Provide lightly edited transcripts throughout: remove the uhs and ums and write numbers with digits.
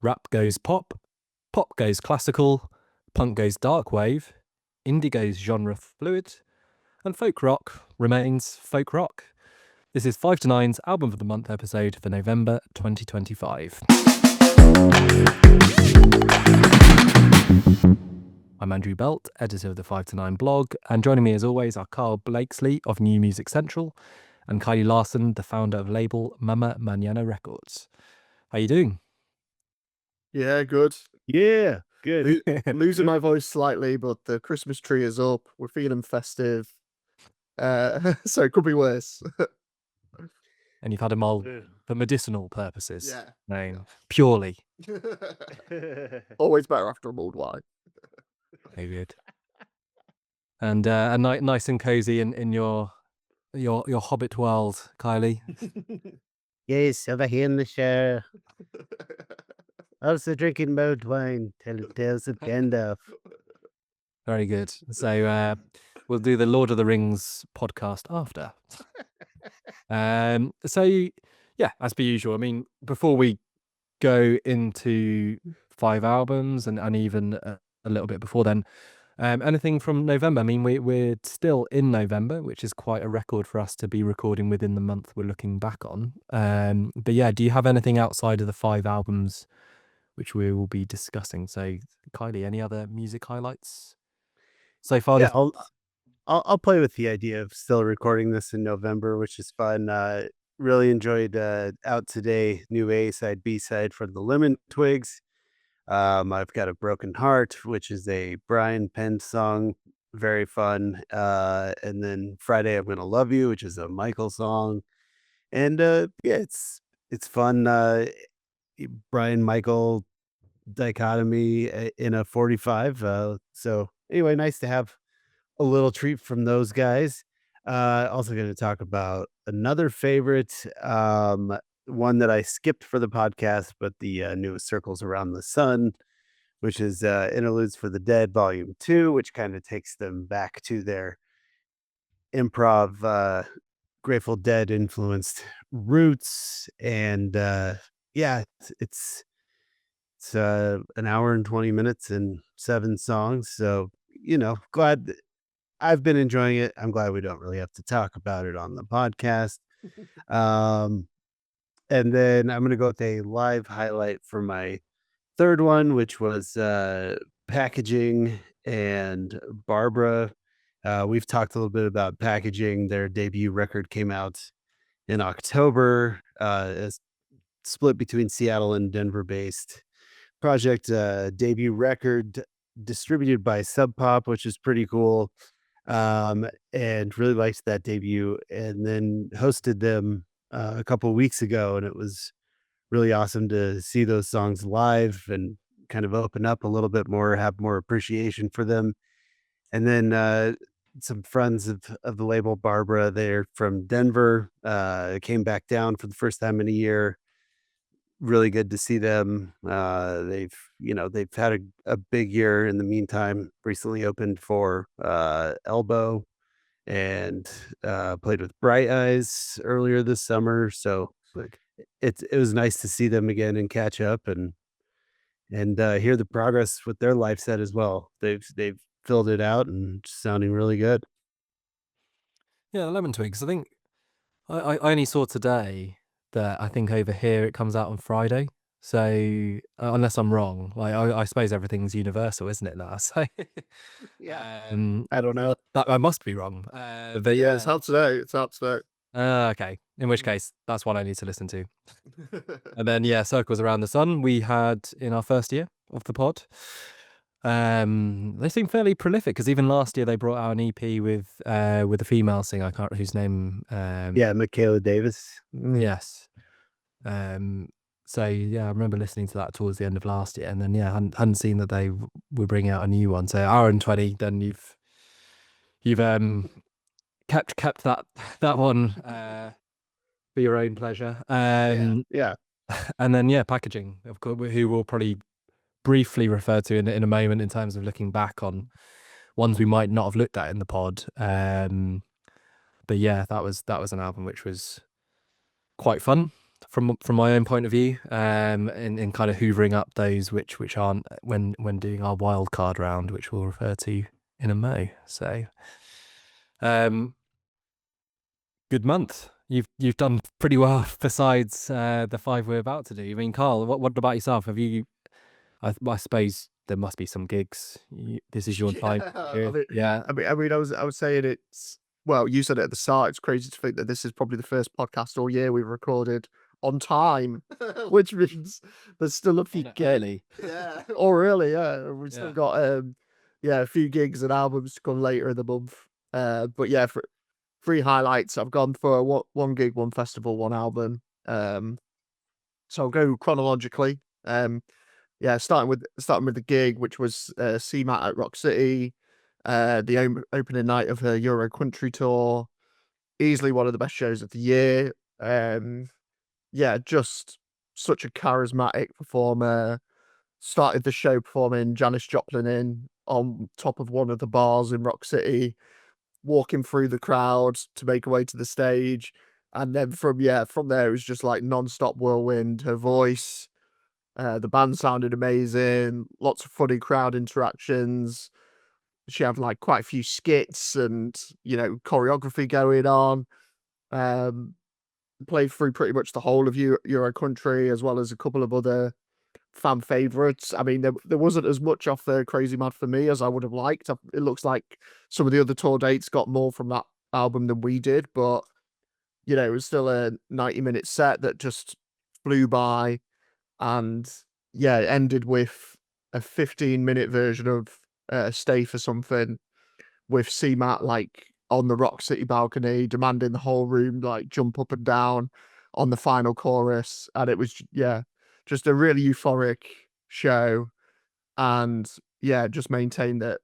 Rap goes pop, pop goes classical, punk goes dark wave, indie goes genre fluid, and folk rock remains folk rock. This is 5 to 9's Album of the Month episode for November 2025. I'm Andrew Belt, editor of the 5 to 9 blog, and joining me as always are Karl Blakesley of New Music Central and Kiley Larsen, the founder of label Mañana Records. How you doing? Yeah, good. Yeah, good. Losing my voice slightly, but the Christmas tree is up. We're feeling festive. So it could be worse. And you've had a mold for medicinal purposes. Yeah. Purely. Always better after a mulled wine. Very good. And nice and cozy in your Hobbit world, Kiley. Yes, over here in the shower. Also drinking mulled wine, tales of Gandalf. Very good. So we'll do the Lord of the Rings podcast after. So yeah, as per usual. I mean, before we go into 5 albums and even a little bit before then, anything from November? I mean, we're still in November, which is quite a record for us to be recording within the month we're looking back on. But yeah, do you have anything outside of the 5 albums which we will be discussing? So Kiley, any other music highlights so far? Yeah, I'll play with the idea of still recording this in November, which is fun. Really enjoyed Out Today, new A-side, B-side for the Lemon Twigs. I've got A Broken Heart, which is a Brian Penn song, very fun. And then Friday I'm Gonna Love You, which is a Michael song. And yeah, it's fun. Brian Michael dichotomy in a 45. So anyway, nice to have a little treat from those guys. Also going to talk about another favorite, one that I skipped for the podcast, but the newest Circles Around the Sun, which is Interludes for the Dead Volume 2, which kind of takes them back to their improv, Grateful Dead influenced roots. And yeah, it's an hour and 20 minutes and 7 songs. So, glad I've been enjoying it. I'm glad we don't really have to talk about it on the podcast. And then I'm going to go with a live highlight for my third one, which was Packaging and Barbara. We've talked a little bit about Packaging. Their debut record came out in October. It's split between Seattle and Denver based project, debut record distributed by Sub Pop, which is pretty cool. And really liked that debut, and then hosted them a couple of weeks ago, and it was really awesome to see those songs live and kind of open up a little bit more, have more appreciation for them. And then some friends of the label, Barbara, they're from Denver, came back down for the first time in a year. Really good to see them. They've had a big year in the meantime. Recently opened for Elbow and played with Bright Eyes earlier this summer. So it was nice to see them again and catch up and hear the progress with their live set as well. They've filled it out and sounding really good. Yeah, the Lemon Twigs. I think I only saw today that I think over here it comes out on Friday. So unless I'm wrong, I suppose everything's universal, isn't it now? So Yeah. I don't know. I must be wrong. But yeah, it's out today. It's out today. Okay. In which case, that's one I need to listen to. And then yeah, Circles Around the Sun we had in our first year of the pod. They seem fairly prolific because even last year they brought out an EP with a female singer. I can't remember whose name. Yeah, Michaela Davis. Yes. So yeah, I remember listening to that towards the end of last year, and then yeah, hadn't seen that they were bringing out a new one. So hour and 20. Then you've kept that one for your own pleasure. Yeah. And then yeah, Packaging, of course, who we'll probably briefly refer to in a moment in terms of looking back on ones we might not have looked at in the pod. But yeah, that was an album which was quite fun from my own point of view, in kind of hoovering up those which aren't when doing our wild card round, which we'll refer to in a mo. So, good month. You've done pretty well besides the 5 we're about to do. I mean, Karl, what about yourself? Have you? I suppose there must be some gigs. This is your time. Yeah, Yeah. I was saying it's well, you said it at the start. It's crazy to think that this is probably the first podcast all year we've recorded on time, which means there's still a few early. Yeah, or early. Yeah, we've Yeah. still got a few gigs and albums to come later in the month. But yeah, for 3 highlights, I've gone for one gig, one festival, one album. So I'll go chronologically. Yeah, starting with the gig, which was CMAT at Rock City, the opening night of her Euro Country tour. Easily one of the best shows of the year. Yeah, just such a charismatic performer. Started the show performing Janis Joplin in on top of one of the bars in Rock City, walking through the crowd to make her way to the stage. And then from there, it was just like non-stop whirlwind. Her voice, the band sounded amazing, lots of funny crowd interactions. She had like quite a few skits and, choreography going on. Played through pretty much the whole of Euro Country, as well as a couple of other fan favorites. I mean, there wasn't as much off the Crazy Mad for Me as I would have liked. It looks like some of the other tour dates got more from that album than we did, but it was still a 90-minute set that just flew by. And yeah, it ended with a 15-minute version of Stay for Something, with CMAT like on the Rock City balcony demanding the whole room like jump up and down on the final chorus. And it was just a really euphoric show. And yeah, just maintained that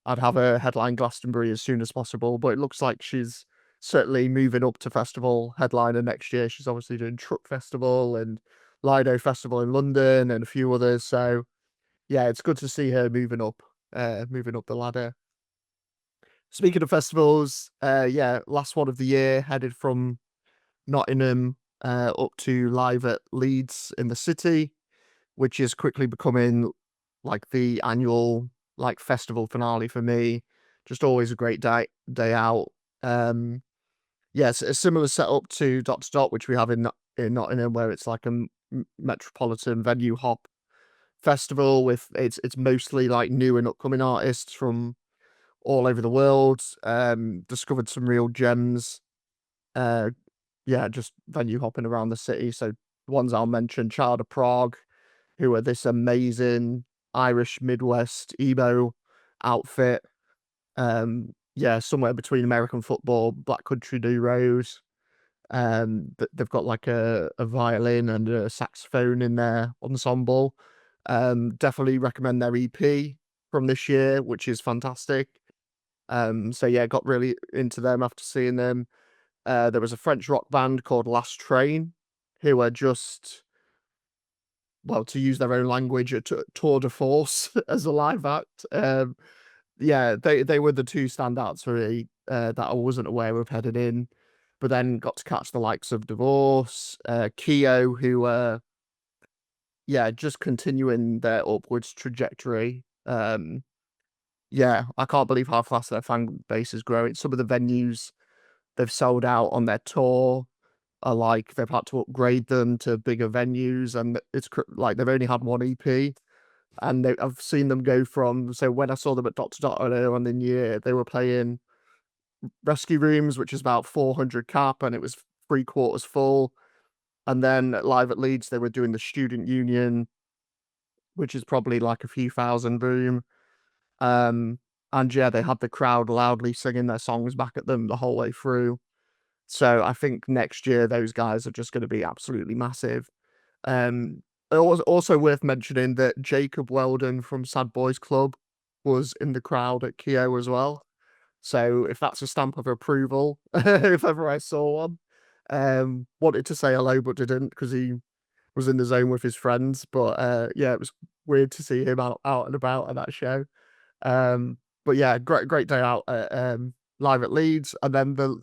I'd have a headline Glastonbury as soon as possible. But it looks like she's certainly moving up to festival headliner next year. She's obviously doing Truck Festival and Lido Festival in London and a few others. So yeah, it's good to see her moving up the ladder. Speaking of festivals, last one of the year, headed from Nottingham up to live at Leeds in the city, which is quickly becoming like the annual like festival finale for me. Just always a great day out. Yes, a similar setup to Dot to Dot, which we have in Nottingham, where it's like a metropolitan venue hop festival with it's mostly like new and upcoming artists from all over the world. Discovered some real gems. Just venue hopping around the city. So the ones I'll mention: Child of Prague, who are this amazing Irish Midwest emo outfit. Somewhere between American football, Black Country New Rose. They've got like a violin and a saxophone in their ensemble. Definitely recommend their EP from this year, which is fantastic. Got really into them after seeing them. There was a French rock band called Last Train, who are just, well, to use their own language, a tour de force as a live act. They were the 2 standouts for me that I wasn't aware of heading in, but then got to catch the likes of Divorce, Keo, who just continuing their upwards trajectory. I can't believe how fast their fan base is growing. Some of the venues they've sold out on their tour are like they've had to upgrade them to bigger venues, and it's like they've only had one EP. And I've seen them go from, so when I saw them at Dot to Dot earlier on in the year, they were playing Rescue Rooms, which is about 400 cap, and it was 3/4 full. And then live at Leeds, they were doing the Student Union, which is probably like a few thousand room. And yeah, they had the crowd loudly singing their songs back at them the whole way through. So I think next year those guys are just going to be absolutely massive. It was also worth mentioning that Jacob Weldon from Sad Boys Club was in the crowd at Keo as well. So if that's a stamp of approval, if ever I saw one, wanted to say hello but didn't because he was in the zone with his friends. But it was weird to see him out and about at that show. But yeah, great day out at, live at Leeds, and then the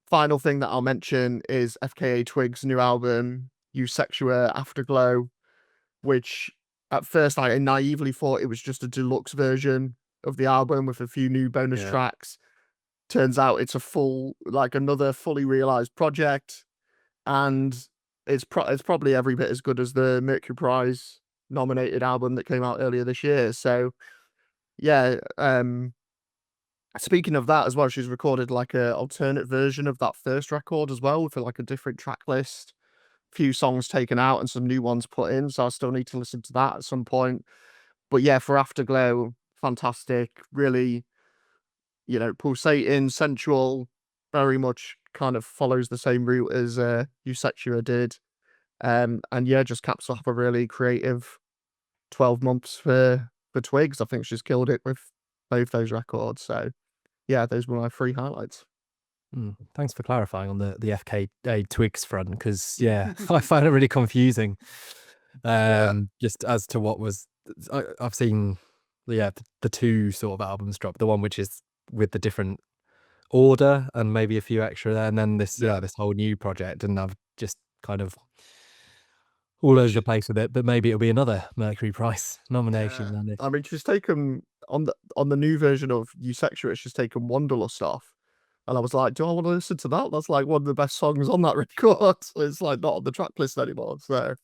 final thing that I'll mention is FKA Twigs' new album, Eusexual Afterglow, which at first I naively thought it was just a deluxe version of the album with a few new bonus Yeah. tracks. Turns out it's another fully realized project, and it's probably every bit as good as the Mercury Prize nominated album that came out earlier this year. So yeah, speaking of that as well, she's recorded like a alternate version of that first record as well, with like a different track list, few songs taken out and some new ones put in. So I still need to listen to that at some point. But yeah, for Afterglow, fantastic, really, pulsating, sensual, very much kind of follows the same route as Eusexual did. And yeah, just caps off a really creative 12 months for Twigs. I think she's killed it with both those records. So yeah, those were my 3 highlights. Thanks for clarifying on the FKA Twigs front, because yeah, I find it really confusing. Just as to what was, I've seen, the 2 sort of albums drop. The one which is with the different order and maybe a few extra there, and then this whole new project, and I've just kind of all over the place with it. But maybe it'll be another Mercury Prize nomination. Then I mean, she's taken on the new version of Eusexual, she's taken Wanderlust off. And I was like, do I want to listen to that? That's like one of the best songs on that record. It's like not on the track list anymore. So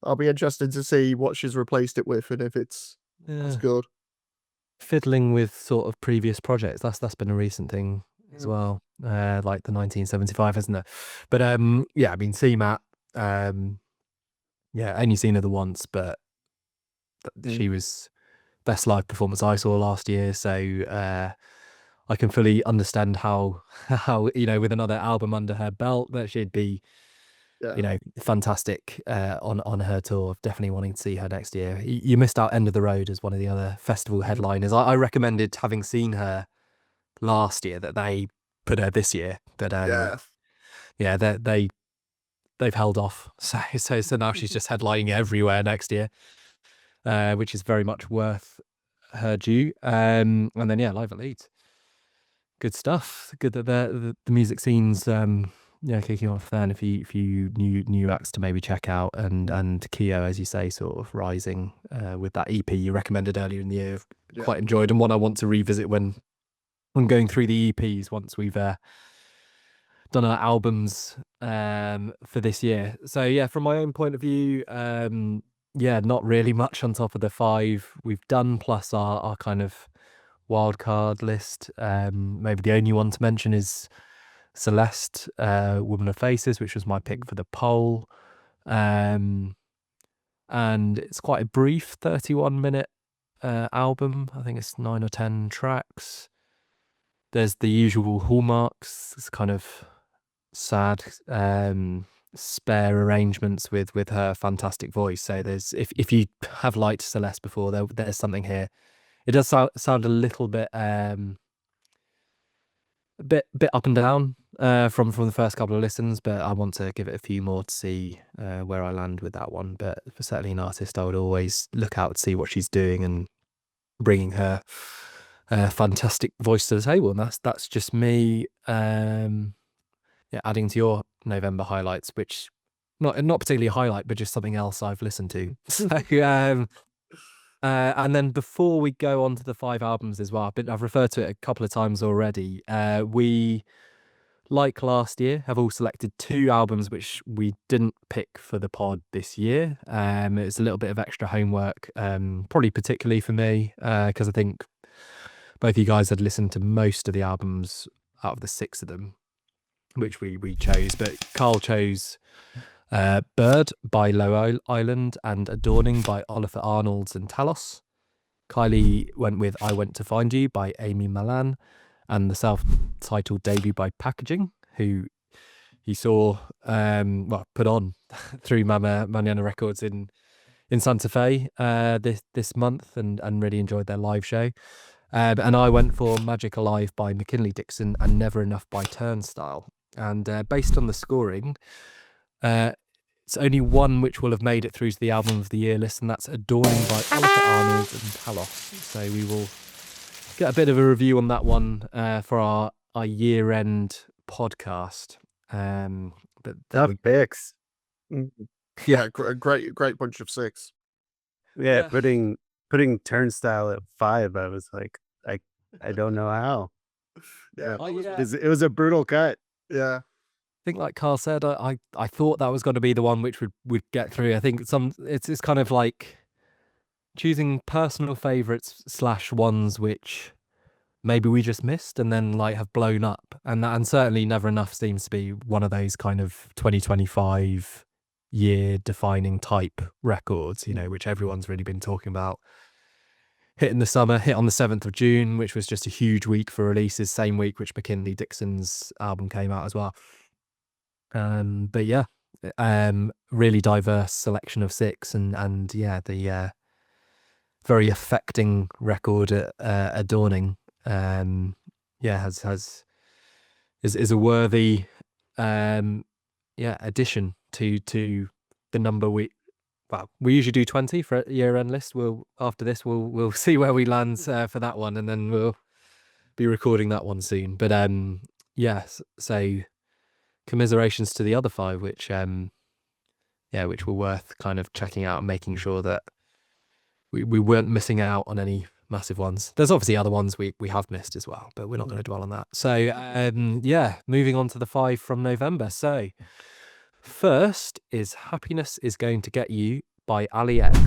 I'll be interested to see what she's replaced it with and if it's as good. Fiddling with sort of previous projects. That's been a recent thing as well. Like the 1975, hasn't it? But yeah, I mean CMAT, only seen her the once, but she was best live performance I saw last year. So I can fully understand how with another album under her belt that she'd be fantastic on her tour. Definitely wanting to see her next year. You missed out End of the Road as one of the other festival headliners. I recommended, having seen her last year, that they put her this year, but they've held off, so now she's just headlining everywhere next year, which is very much worth her due. And then live at Leeds. Good stuff. Good that the music scene's kicking off then. If you new acts to maybe check out, and Keo, as you say, sort of rising with that EP you recommended earlier in the year. Quite enjoyed, and one I want to revisit when going through the EPs once we've done our albums for this year. So yeah, from my own point of view, not really much on top of the 5 we've done, plus our kind of wildcard list. Maybe the only one to mention is Celeste, Woman of Faces, which was my pick for the poll. And it's quite a brief 31-minute album. I think it's 9 or 10 tracks. There's the usual hallmarks. It's kind of sad, spare arrangements with her fantastic voice. So there's, if you have liked Celeste before, there's something here. It does sound a little bit bit up and down from the first couple of listens, but I want to give it a few more to see where I land with that one. But for certainly an artist, I would always look out to see what she's doing and bringing her fantastic voice to the table. And that's just me adding to your November highlights, which not particularly a highlight, but just something else I've listened to. So and then before we go on to the 5 albums as well, I've referred to it a couple of times already. We, like last year, have all selected 2 albums which we didn't pick for the pod this year. It's a little bit of extra homework, probably particularly for me, because I think both of you guys had listened to most of the albums out of the 6 of them, which we chose. But Karl chose Bird by Low Island and Adorning by Oliver Arnolds and Talos. Kylie went with I Went to Find You by Amy Malan, and the self-titled debut by Packaging, who he saw put on through Mañana Records in Santa Fe this month, and really enjoyed their live show. And I went for Magic Alive by McKinley Dixon and Never Enough by Turnstile. And based on the scoring, it's only one which will have made it through to the album of the year list, and that's Adorning by Oliver Arnold and Talos. So we will get a bit of a review on that one for our year-end podcast. But Tough picks. Yeah, great bunch of 6. Yeah, putting Turnstile at 5, I was like, I don't know how. Yeah, It was a brutal cut. yeah. I think, like Karl said, I thought that was going to be the one which would get through. I think it's kind of like choosing personal favorites / ones which maybe we just missed and then like have blown up, and certainly Never Enough seems to be one of those kind of 2025 year defining type records, you know, which everyone's really been talking about. Hit in the summer, hit on the 7th of June, which was just a huge week for releases, same week which McKinley Dixon's album came out as well. But yeah, really diverse selection of 6, and yeah, the very affecting record at Dawning. Yeah, is a worthy addition to the number we usually do 20 for a year-end list. After this we'll see where we land for that one, and then we'll be recording that one soon. But yes, so commiserations to the other 5, which which were worth kind of checking out and making sure that we weren't missing out on any massive ones. There's obviously other ones we have missed as well, but we're not going to dwell on that. So yeah, moving on to the 5 from November. So first is Happiness Is Going to Get You by Allie X.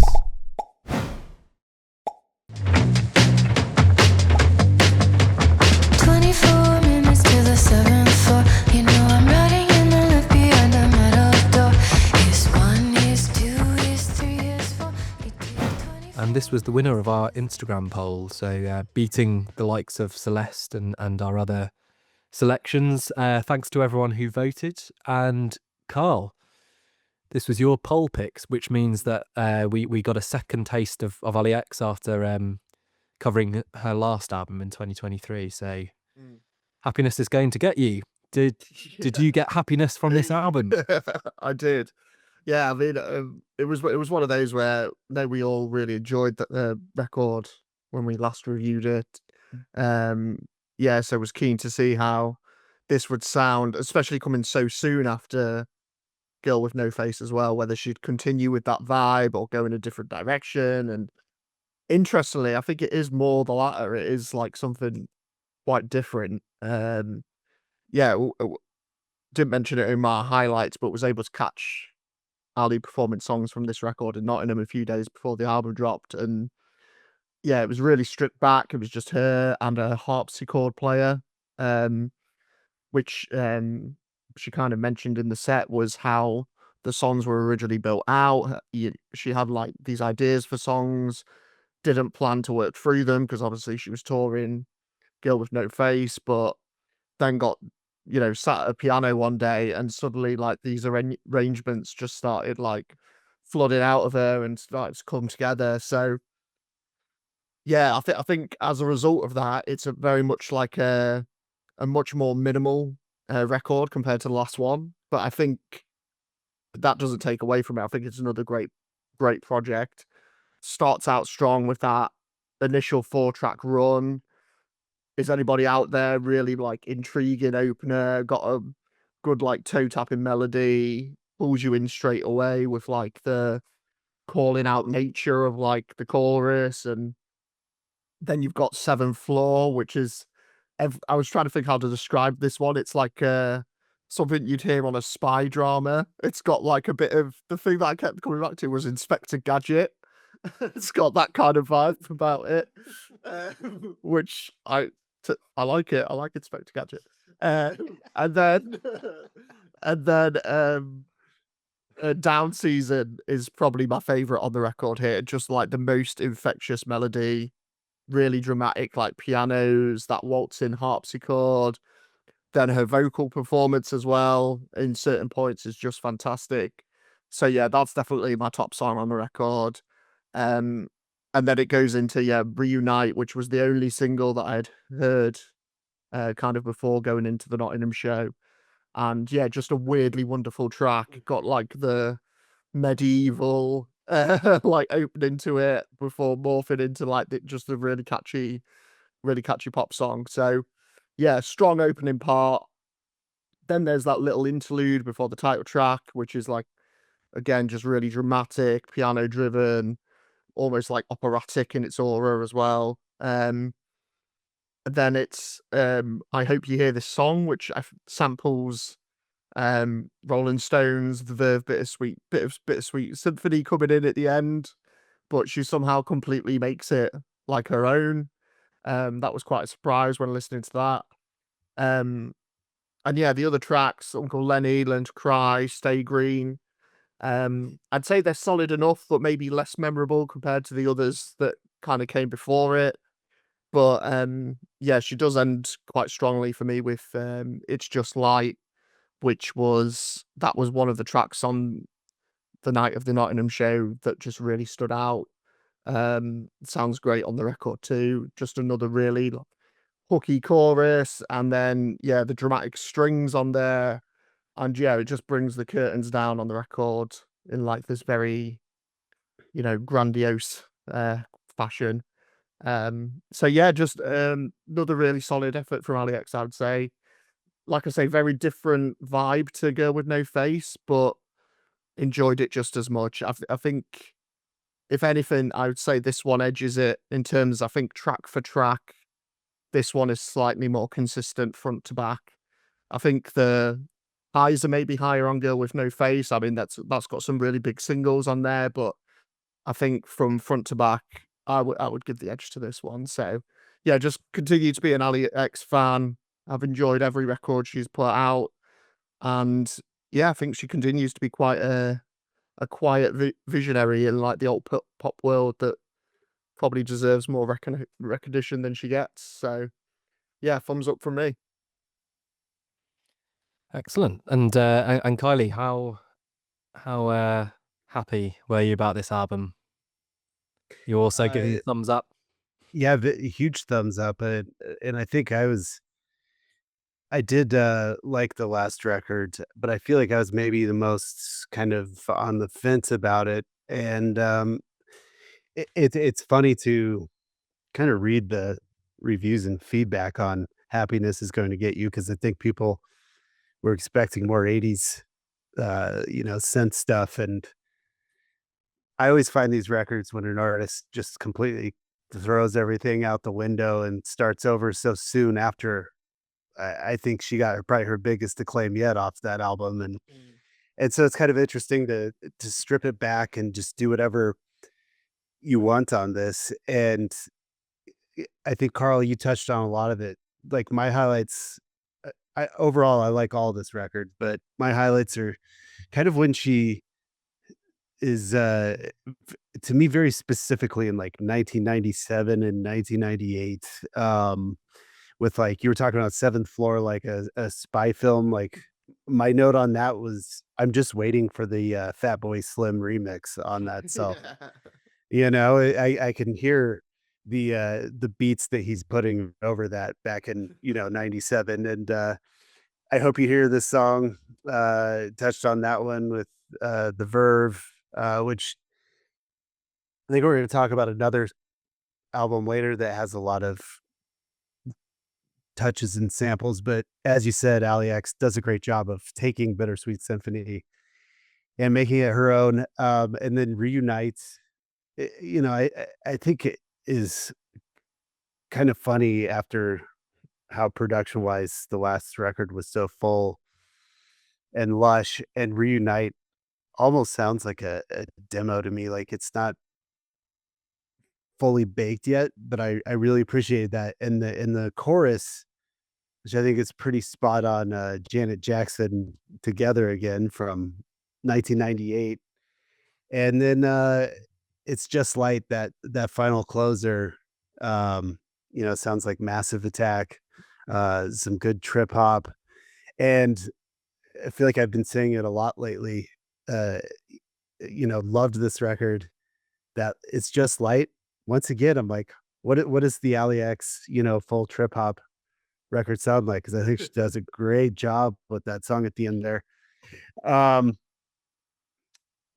24 minutes to the 7th floor. You know I'm riding in the lift behind the metal door. Here's 1, here's 2, here's 3, here's 4. And this was the winner of our Instagram poll, so beating the likes of Celeste and our other selections. Thanks to everyone who voted. And Karl, this was your poll picks, which means that we got a second taste of Allie X after covering her last album in 2023. So Happiness Is Going to Get You. Did you get happiness from this album? I did. Yeah, I mean, it was one of those where we all really enjoyed the record when we last reviewed it. Yeah, so I was keen to see how this would sound, especially coming so soon after Girl with No Face as well, whether she'd continue with that vibe or go in a different direction. And interestingly, I think it is more the latter. It is like something quite different. Yeah, didn't mention it in my highlights, but was able to catch Allie performing songs from this record in Nottingham a few days before the album dropped. And yeah, it was really stripped back. It was just her and a harpsichord player, which she kind of mentioned in the set was how the songs were originally built out. She had like these ideas for songs, didn't plan to work through them because obviously she was touring Girl with No Face, but then got, sat at a piano one day and suddenly like these arrangements just started like flooding out of her and started to come together. So yeah, I think as a result of that, it's a very much like a much more minimal record compared to the last one. But I think that doesn't take away from it. I think it's another great project. Starts out strong with that initial 4-track run. Is Anybody Out There really like intriguing opener, got a good like toe tapping melody, pulls you in straight away with like the calling out nature of like the chorus. And then you've got 7th Floor, which is, I was trying to think how to describe this one. It's like something you'd hear on a spy drama. It's got like a bit of, the thing that I kept coming back to was Inspector Gadget. It's got that kind of vibe about it, which I like it. I like Inspector Gadget. And then Down Season is probably my favorite on the record here. Just like the most infectious melody, really dramatic, like pianos, that waltzing harpsichord. Then her vocal performance as well in certain points is just fantastic. So yeah, that's definitely my top song on the record. And then it goes into Reunite, which was the only single that I'd heard kind of before going into the Nottingham show. And yeah, just a weirdly wonderful track. Got like the medieval like opening to it before morphing into like just a really catchy pop song. So yeah, strong opening part. then there's that little interlude before the title track, which is like, again, just really dramatic, piano driven, almost like operatic in its aura as well. Then it's I Hope You Hear This Song, which samples Rolling Stones, the Verve Bittersweet Symphony coming in at the end, but she somehow completely makes it like her own. That was quite a surprise when listening to that. And yeah, the other tracks, Uncle Lenny, Learn to Cry, Stay Green, I'd say they're solid enough, but maybe less memorable compared to the others that kind of came before it. But yeah, she does end quite strongly for me with It's Just Light, which was one of the tracks on the night of the Nottingham show that just really stood out. Sounds great on the record too. Just another really hooky chorus, and then yeah, the dramatic strings on there, and yeah, it just brings the curtains down on the record in like this very, grandiose fashion. So yeah, just another really solid effort from Allie X, I would say. Like I say, very different vibe to Girl with No Face, but enjoyed it just as much. I think, if anything, I would say this one edges it in terms, I think, track for track. This one is slightly more consistent front to back. I think the highs are maybe higher on Girl with No Face. I mean, that's got some really big singles on there, but I think from front to back, I would give the edge to this one. So yeah, just continue to be an Allie X fan. I've enjoyed every record she's put out, and yeah, I think she continues to be quite a quiet visionary in like the old pop world that probably deserves more recognition than she gets. So yeah, thumbs up from me. Excellent. And Kylie, how happy were you about this album? You also giving thumbs up? Yeah, huge thumbs up. And I think I did like the last record, but I feel like I was maybe the most kind of on the fence about it. And it's funny to kind of read the reviews and feedback on Happiness Is Going to Get You, because I think people were expecting more 80s, synth stuff. And I always find these records when an artist just completely throws everything out the window and starts over so soon after. I think she got probably her biggest acclaim yet off that album, and so it's kind of interesting to strip it back and just do whatever you want on this. And I think, Karl, you touched on a lot of it. Like, my highlights, overall, I like all this record, but my highlights are kind of when she is, to me, very specifically in like 1997 and 1998. With, like, you were talking about Seventh Floor, like a spy film. Like, my note on that was, I'm just waiting for the Fatboy Slim remix on that. So, I can hear the beats that he's putting over that back in 97. And I Hope You Hear This Song, touched on that one with the Verve, which I think we're going to talk about another album later that has a lot of touches and samples. But as you said, Allie X does a great job of taking Bittersweet Symphony and making it her own, and then Reunite. I think it is kind of funny after how production wise the last record was so full and lush, and Reunite almost sounds like a demo to me. Like, it's not fully baked yet, but I really appreciate that. In the chorus, which I think is pretty spot on, Janet Jackson, Together Again from 1998. And then It's Just Light, that final closer, sounds like Massive Attack, some good trip hop. And I feel like I've been saying it a lot lately. Uh, Loved this record. That It's Just Light. Once again, I'm like, what is the Allie X, full trip hop record sound like? Because I think she does a great job with that song at the end there. Um,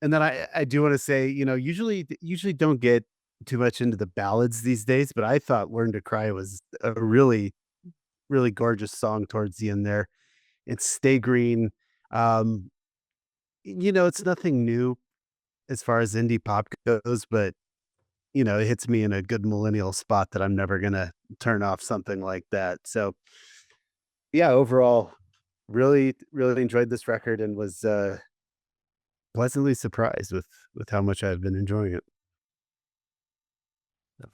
and then I do want to say, usually don't get too much into the ballads these days, but I thought Learn to Cry was a really, really gorgeous song towards the end there. It's Stay Green. Um, it's nothing new as far as indie pop goes, but it hits me in a good millennial spot that I'm never gonna turn off something like that. So yeah, overall, really, really enjoyed this record and was pleasantly surprised with how much I've been enjoying it.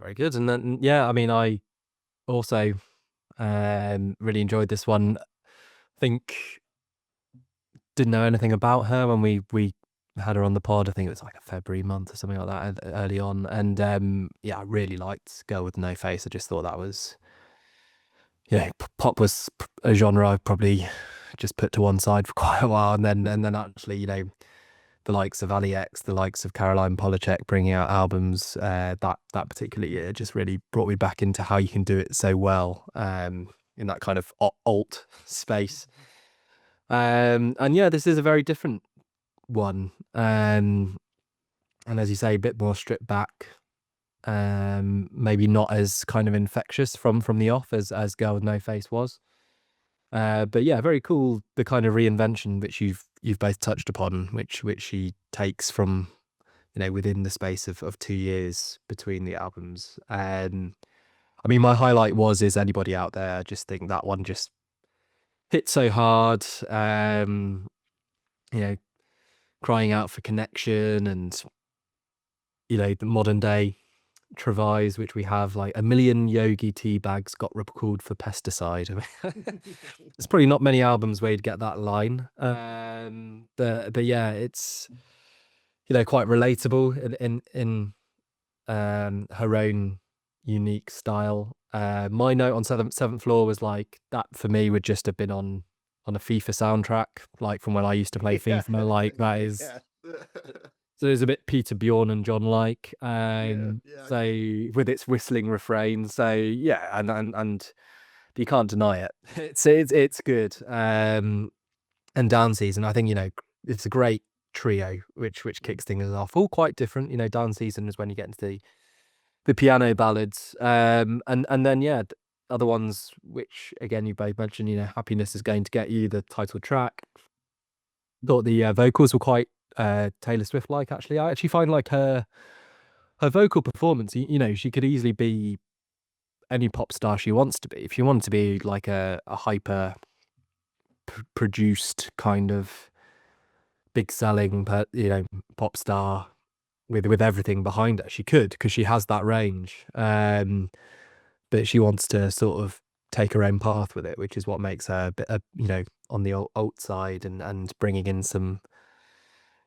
Very good. And then yeah, I mean, I also really enjoyed this one. I think didn't know anything about her when we had her on the pod. I think it was like a February month or something like that early on. And yeah, I really liked Girl with No Face. I just thought that was, pop was a genre I've probably just put to one side for quite a while, and then actually, the likes of Allie, the likes of Caroline Polachek bringing out albums that particular year just really brought me back into how you can do it so well in that kind of alt space. And yeah, this is a very different one, and as you say, a bit more stripped back, maybe not as kind of infectious from the off as Girl with No Face was. But yeah, very cool, the kind of reinvention which you've both touched upon, which she takes from within the space of 2 years between the albums. I mean, my highlight was Is Anybody Out There. I just think that one just hit so hard. Crying out for connection, and the modern day Travais, which we have, like, a million Yogi tea bags got recalled for pesticide. I mean, there's probably not many albums where you'd get that line. But yeah, it's quite relatable in her own unique style. My Note on Seventh Floor was like, that for me would just have been on a FIFA soundtrack, like from when I used to play FIFA. Like, that is. Yeah. So it's a bit Peter Bjorn and John like, Yeah. so with its whistling refrain. So yeah, and you can't deny it. It's good. And Down Season, I think it's a great trio which kicks things off. All quite different. Down Season is when you get into the piano ballads, and then yeah, other ones which again you both mentioned. Happiness Is Going to Get You, the title track. Thought the vocals were quite Taylor Swift like. Actually, I actually find like her vocal performance, she could easily be any pop star she wants to be. If she wanted to be like a hyper produced kind of big selling pop star with everything behind her, she could, because she has that range. But she wants to sort of take her own path with it, which is what makes her a bit on the alt side, and bringing in some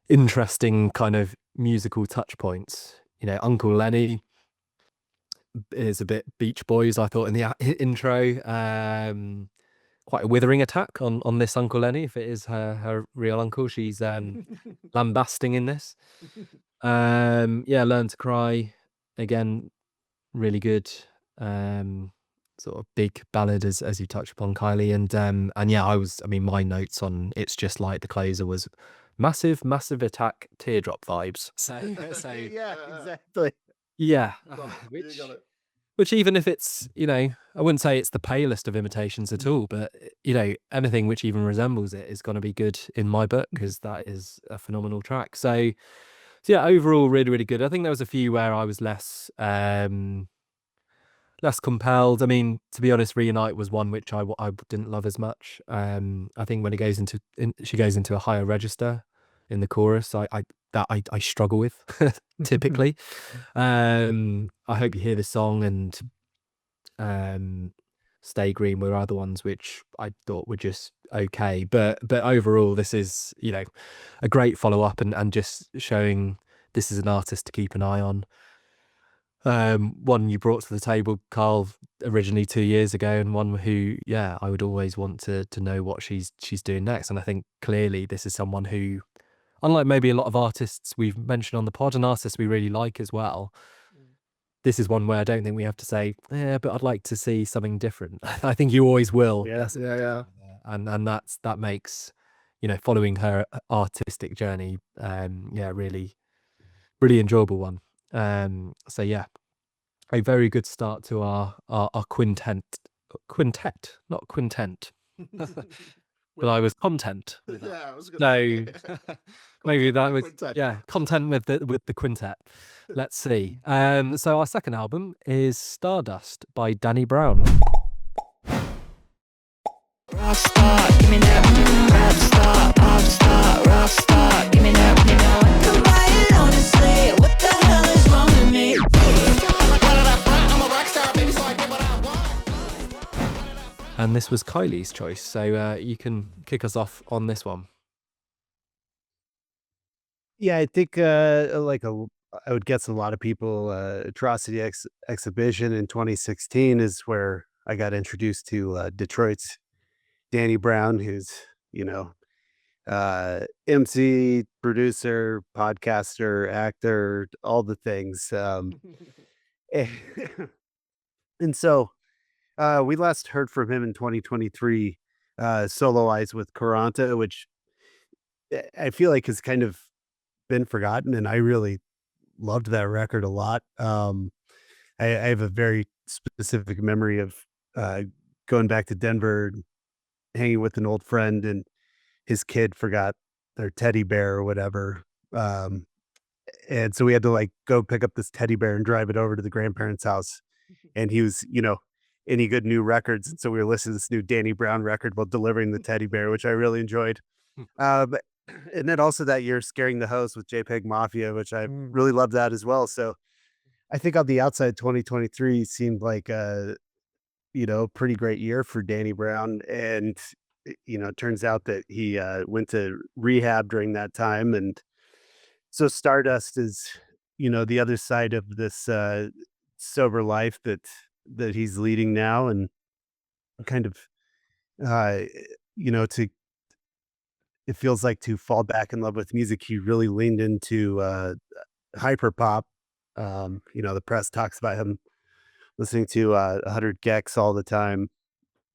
interesting kind of musical touch points. Uncle Lenny is a bit Beach Boys, I thought, in the intro. Quite a withering attack on this Uncle Lenny, if it is her real uncle. She's lambasting in this. Yeah, Learn to Cry, again, really good. Sort of big ballad, as you touched upon, Kylie. And yeah, my notes on It's Just Like the Closer was massive attack teardrop vibes. So Yeah, exactly. yeah, You got it. which even if it's, I wouldn't say it's the palest of imitations at all, but anything which even resembles it is going to be good in my book, because that is a phenomenal track. So yeah, overall really, really good. I think there was a few where I was less compelled. I mean, to be honest, Reunite was one which I didn't love as much. I think when she goes into a higher register in the chorus, I struggle with typically. I Hope You Hear This Song and Stay Green were other ones which I thought were just okay, but overall this is a great follow up, and just showing this is an artist to keep an eye on. One you brought to the table, Karl, originally 2 years ago, and one who, yeah, I would always want to know what she's doing next. And I think clearly this is someone who, unlike maybe a lot of artists we've mentioned on the pod and artists we really like as well, this is one where I don't think we have to say, yeah, but I'd like to see something different. I think you always will. Yeah. Yeah. And that makes, following her artistic journey, yeah, really, really enjoyable one. So yeah, a very good start to our quintet, not quintet. but I was content with that. Yeah, I was gonna So say. maybe that was Quintet. content with the quintet. Let's see. So our second album is Stardust by Danny Brown. Rockstar, give me that rap star, pop star, rock star, give me that, you know I can buy it honestly. What the hell is wrong with me? I'm a rock star, baby, so I get what I want. And this was Kylie's choice, so you can kick us off on this one. Yeah, I think I would guess a lot of people Atrocity exhibition in 2016 is where I got introduced to Detroit's Danny Brown, who's you know MC, producer, podcaster, actor, all the things. And and so we last heard from him in 2023, soloized with Karanta, which I feel like has kind of been forgotten, and I really loved that record a lot. I have a very specific memory of going back to Denver, hanging with an old friend, and his kid forgot their teddy bear or whatever. Um, and so we had to like go pick up this teddy bear and drive it over to the grandparents' house. And he was, any good new records. And so we were listening to this new Danny Brown record while delivering the teddy bear, which I really enjoyed. But and then also that year, Scaring the Host with JPEG Mafia, which I really loved that as well. So I think on the outside, 2023 seemed like a, pretty great year for Danny Brown. And, it turns out that he went to rehab during that time. And so Stardust is, the other side of this sober life that he's leading now. And kind of, uh, to it feels like to fall back in love with music, he really leaned into hyper pop. The press talks about him listening to 100 Gex all the time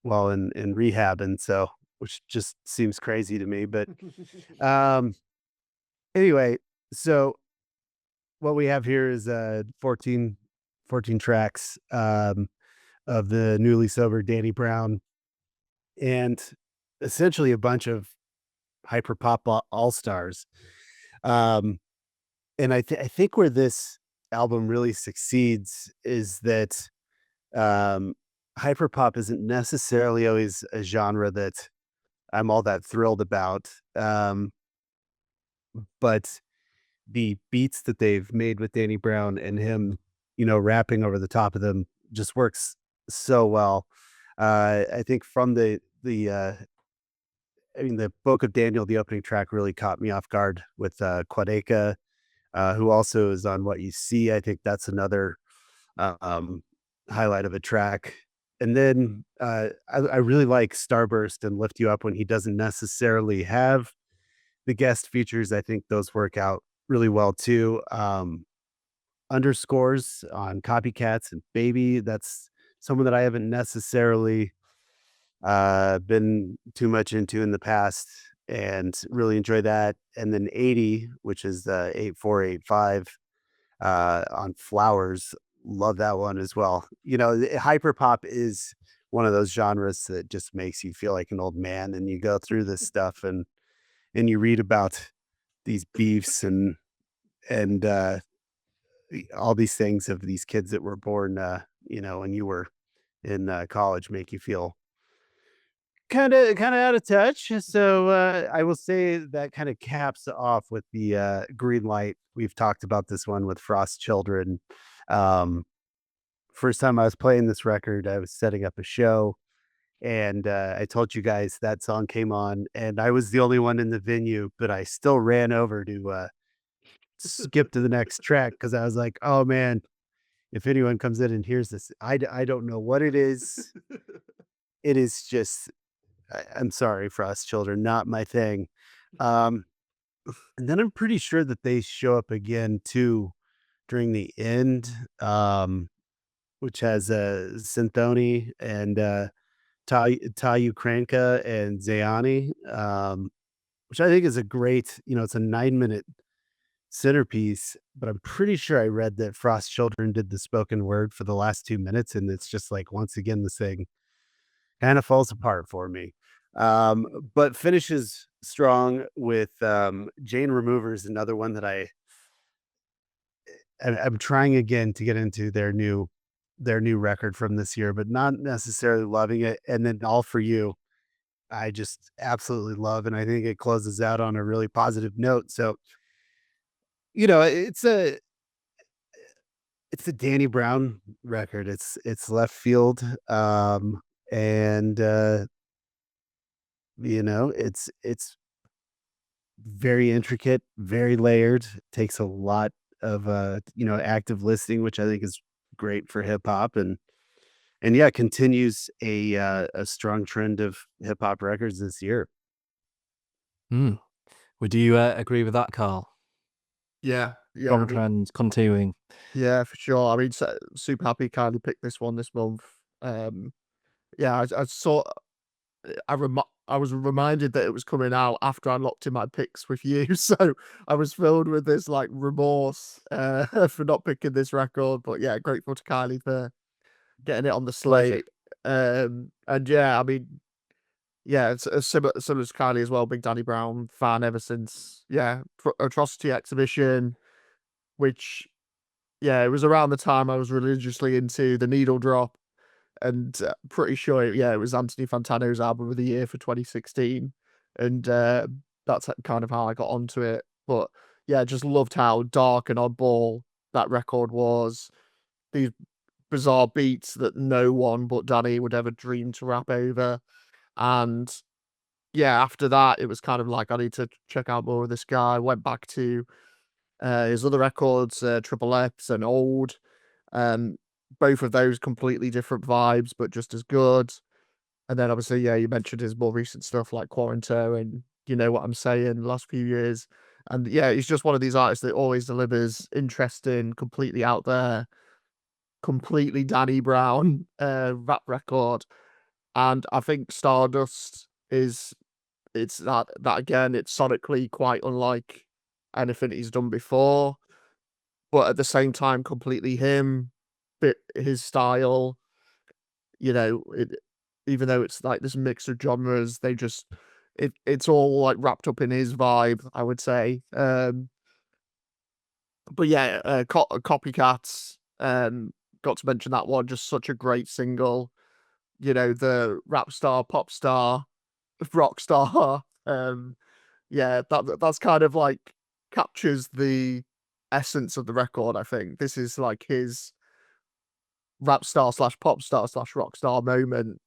while in rehab, and so which just seems crazy to me. But anyway, so what we have here is 14 tracks of the newly sober Danny Brown, and essentially a bunch of hyper pop all stars. And I think where this album really succeeds is that hyper pop isn't necessarily always a genre that I'm all that thrilled about. But the beats that they've made with Danny Brown and him, rapping over the top of them just works so well. I think from the Book of Daniel, the opening track really caught me off guard with Quadeka, who also is on What You See. I think that's another highlight of a track. And then I really like Starburst and Lift You Up when he doesn't necessarily have the guest features. I think those work out really well too. Underscores on Copycats and Baby, that's someone that I haven't necessarily been too much into in the past and really enjoy that. And then 80, which is the 8485 on Flowers, love that one as well. Hyperpop is one of those genres that just makes you feel like an old man, and you go through this stuff and you read about these beefs and all these things of these kids that were born when you were in college, make you feel kind of out of touch. So I will say that kind of caps off with the Green Light. We've talked about this one with Frost Children. First time I was playing this record, I was setting up a show, and I told you guys that song came on, and I was the only one in the venue, but I still ran over to skip to the next track because I was like, oh man, if anyone comes in and hears this, I don't know what it is. It is just, I'm sorry, Frost Children, not my thing. And then I'm pretty sure that they show up again too during the end, which has Synthoni and Tayu Kranka and Zayani, which I think is a great, it's a 9-minute centerpiece, but I'm pretty sure I read that Frost Children did the spoken word for the last 2 minutes, and it's just like, once again, this thing kind of falls apart for me. But finishes strong with Jane Removers, another one that I'm trying again to get into their new record from this year, but not necessarily loving it. And then All For You, I just absolutely love, and I think it closes out on a really positive note. So, it's a Danny Brown record. It's left field, and it's very intricate, very layered. Takes a lot of active listening, which I think is great for hip hop, and yeah, continues a strong trend of hip hop records this year. Mm. Would you agree with that, Karl? Yeah, Strong I mean, trends continuing. yeah, for sure. I mean, super happy Kylie picked this one this month. Yeah, I saw. I was reminded that it was coming out after I locked in my picks with you, so I was filled with this like remorse for not picking this record. But yeah, grateful to Kylie for getting it on the Pleasure. slate. And yeah, I mean, yeah, it's similar to Kylie as well. Big Danny Brown fan ever since. Yeah, Atrocity Exhibition, which yeah, it was around the time I was religiously into the Needle Drop, and pretty sure, yeah, it was Anthony Fantano's album of the year for 2016, and that's kind of how I got onto it. But yeah, just loved how dark and oddball that record was. These bizarre beats that no one but Danny would ever dream to rap over, and yeah, after that, it was kind of like I need to check out more of this guy. Went back to his other records, Triple X and Old. Um, Both of those completely different vibes, but just as good. And then obviously, yeah, you mentioned his more recent stuff like Quaranto and You Know What I'm Saying the last few years. And yeah, he's just one of these artists that always delivers interesting, completely out there, completely Danny Brown rap record. And I think Stardust it's that again, it's sonically quite unlike anything he's done before, but at the same time, completely him, but his style, it even though it's like this mix of genres, it's all like wrapped up in his vibe, I would say. But yeah, Copycats, got to mention that one, just such a great single. The rap star, pop star, rock star. Yeah, that's kind of like captures the essence of the record, I think. This is like his rap star slash pop star slash rock star moment.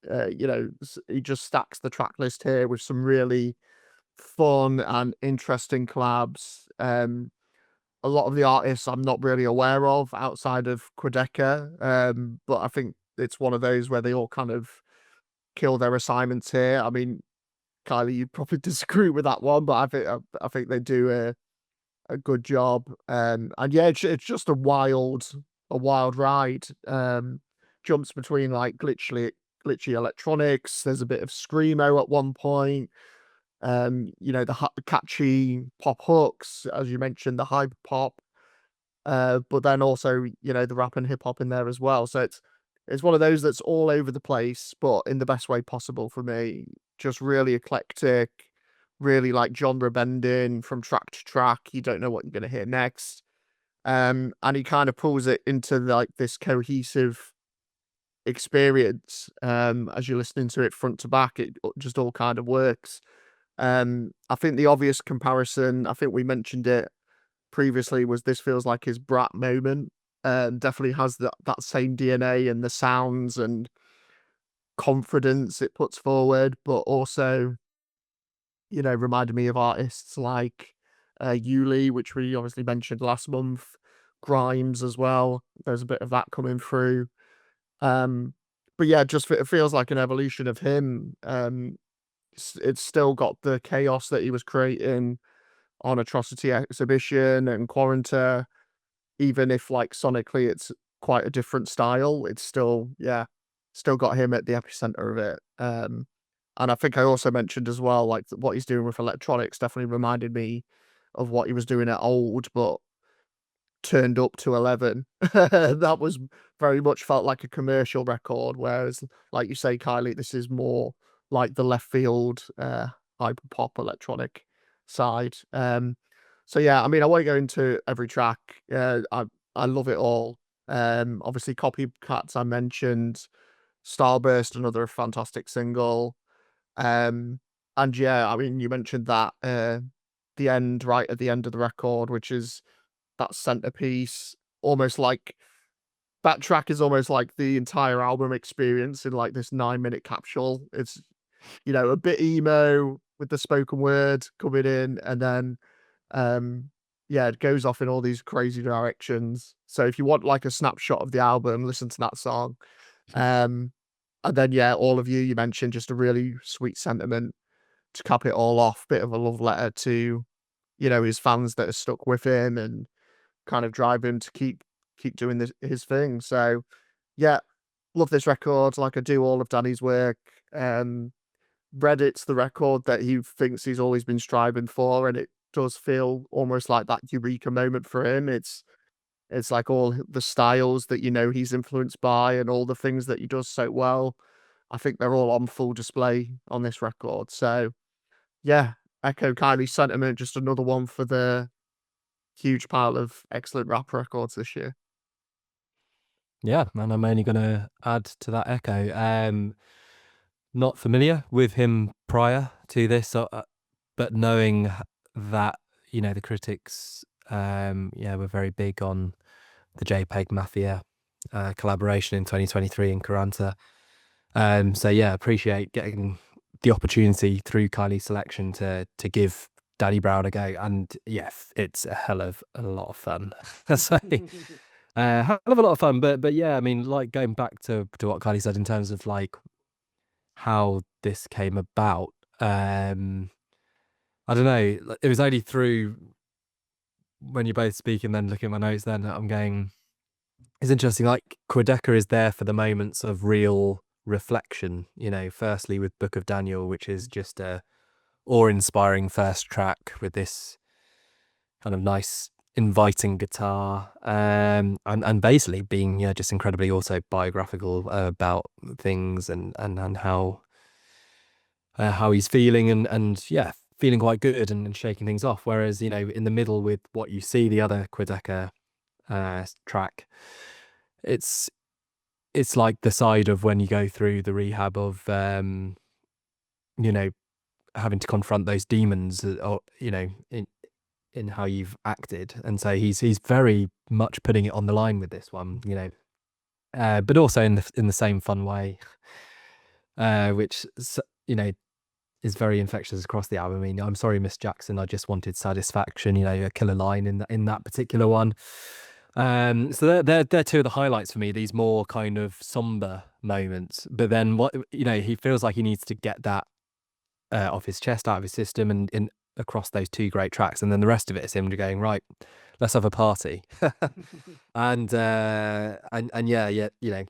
He just stacks the track list here with some really fun and interesting collabs. A lot of the artists I'm not really aware of outside of Quedeca, but I think it's one of those where they all kind of kill their assignments here. I mean, Kylie, you'd probably disagree with that one, but I think they do a good job. And yeah, it's just a wild ride. Jumps between like glitchy electronics. There's a bit of screamo at one point. The catchy pop hooks, as you mentioned, the hyper pop. But then also, the rap and hip hop in there as well. So it's one of those that's all over the place, but in the best way possible for me. Just really eclectic, really like genre bending from track to track. You don't know what you're gonna hear next. And he kind of pulls it into like this cohesive experience. As you're listening to it front to back, it just all kind of works. I think the obvious comparison, I think we mentioned it previously, was this feels like his Brat moment. Definitely has that same DNA and the sounds and confidence it puts forward, but also, reminded me of artists like Yuli, which we obviously mentioned last month, Grimes as well. There's a bit of that coming through. But yeah, just it feels like an evolution of him. It's still got the chaos that he was creating on Atrocity Exhibition and Quaranta, even if like sonically it's quite a different style. It's still got him at the epicenter of it. And I think I also mentioned as well, like what he's doing with electronics definitely reminded me of what he was doing at Old, but turned up to 11. That was very much felt like a commercial record, whereas, like you say, Kylie, this is more like the left field hyper pop electronic side. So yeah, I mean, I won't go into every track. I love it all. Obviously, Copycats I mentioned, Starburst, another fantastic single. And yeah, I mean, you mentioned that the end, right at the end of the record, which is that centerpiece, almost like that track is almost like the entire album experience in like this 9-minute capsule. It's, you know, a bit emo with the spoken word coming in, and then yeah, it goes off in all these crazy directions. So if you want like a snapshot of the album, listen to that song. And then yeah, all of you mentioned just a really sweet sentiment to cap it all off, bit of a love letter to, you know, his fans that are stuck with him and kind of drive him to keep doing his thing. So yeah, love this record like I do all of Danny's work. Reddit's the record that he thinks he's always been striving for, and it does feel almost like that eureka moment for him. It's like all the styles that, you know, he's influenced by and all the things that he does so well. I think they're all on full display on this record. So yeah, echo Kylie's sentiment, just another one for the huge pile of excellent rap records this year. Yeah, and I'm only going to add to that echo. Not familiar with him prior to this, but knowing that, you know, the critics, yeah, were very big on the JPEG Mafia collaboration in 2023 in Karanta. So yeah, appreciate getting the opportunity through Kiley Selection to give Danny Brown a go, and yes, it's a hell of a lot of fun. So hell of a lot of fun, but yeah, I mean, like going back to what Kylie said in terms of like how this came about. I don't know. It was only through when you both speak and then looking at my notes, then I'm going, it's interesting. Like Quedeca is there for the moments of real reflection, you know, firstly with Book of Daniel, which is just a awe-inspiring first track with this kind of nice inviting guitar, and basically being, yeah, just incredibly autobiographical about things and how he's feeling, and yeah, feeling quite good and shaking things off. Whereas, you know, in the middle with what you see, the other Quedeca track, it's like the side of when you go through the rehab of you know, having to confront those demons, or, you know, in how you've acted. And so he's very much putting it on the line with this one, you know, but also in the same fun way, which, you know, is very infectious across the album. I mean, I'm sorry, Miss Jackson, I just wanted satisfaction, you know, a killer line in that particular one. So they're two of the highlights for me, these more kind of somber moments. But then, what, you know, he feels like he needs to get that off his chest, out of his system, and in across those two great tracks, and then the rest of it is him going, right, let's have a party. and yeah, you know,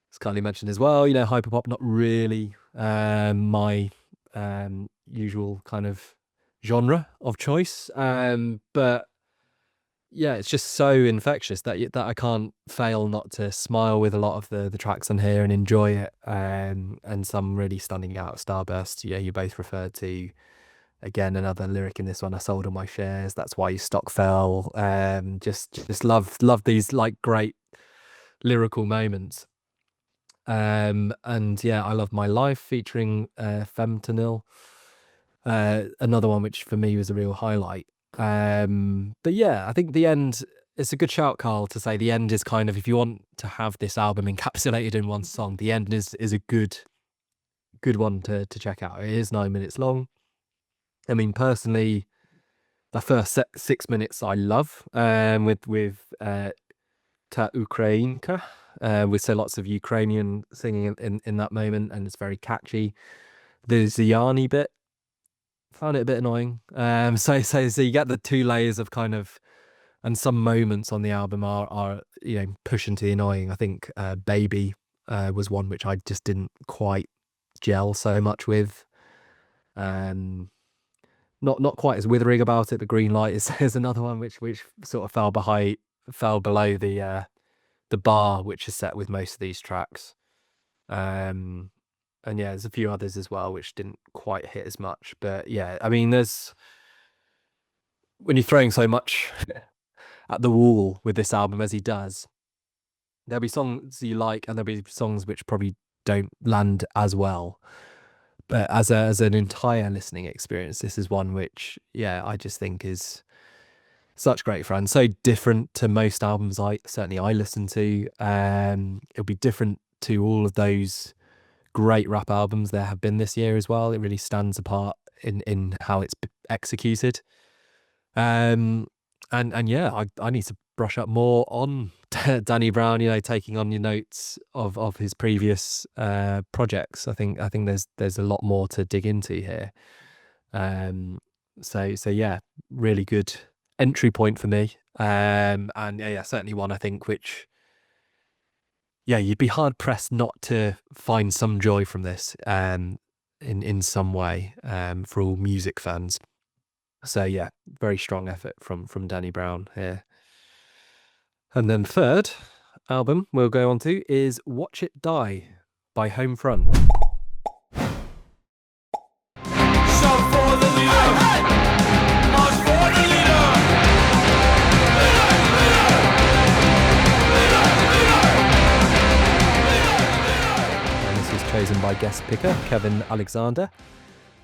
as Kylie mentioned as well, you know, hyperpop not really my usual kind of genre of choice, but yeah, it's just so infectious that I can't fail not to smile with a lot of the tracks on here and enjoy it, and some really standing out. Starburst, yeah, you both referred to. Again, another lyric in this one, I sold all my shares, that's why your stock fell. Just love these like great lyrical moments. And yeah, I Love My Life featuring Fentanyl, another one which for me was a real highlight. But yeah, I think the end, it's a good shout, Karl, to say the end is kind of, if you want to have this album encapsulated in one song, the end is a good one to check out. It is 9 minutes long. I mean, personally, the first 6 minutes I love, with Ta Ukrainka, with so lots of Ukrainian singing in that moment, and it's very catchy. The Ziani bit, found it a bit annoying. So you get the two layers of kind of, and some moments on the album are you know, push into the annoying. I think Baby was one which I just didn't quite gel so much with. Not quite as withering about it, but Green Light is another one which sort of fell below the bar which is set with most of these tracks. yeah, there's a few others as well which didn't quite hit as much. But yeah, I mean, there's when you're throwing so much at the wall with this album as he does, there'll be songs you like and there'll be songs which probably don't land as well. But as an entire listening experience, this is one which, yeah, I just think is such great fun. So different to most albums I listen to. It'll be different to all of those great rap albums there have been this year as well. It really stands apart in how it's executed. And yeah, I need to brush up more on Danny Brown, taking on your notes of his previous projects. I think there's a lot more to dig into here. So yeah, really good entry point for me. And yeah, certainly one I think which, yeah, you'd be hard pressed not to find some joy from this in some way for all music fans. So yeah, very strong effort from Danny Brown here. And then third album we'll go on to is Watch It Die by Homefront. Shout for the leader. March for the leader. And this was chosen by guest picker Kevin Alexander.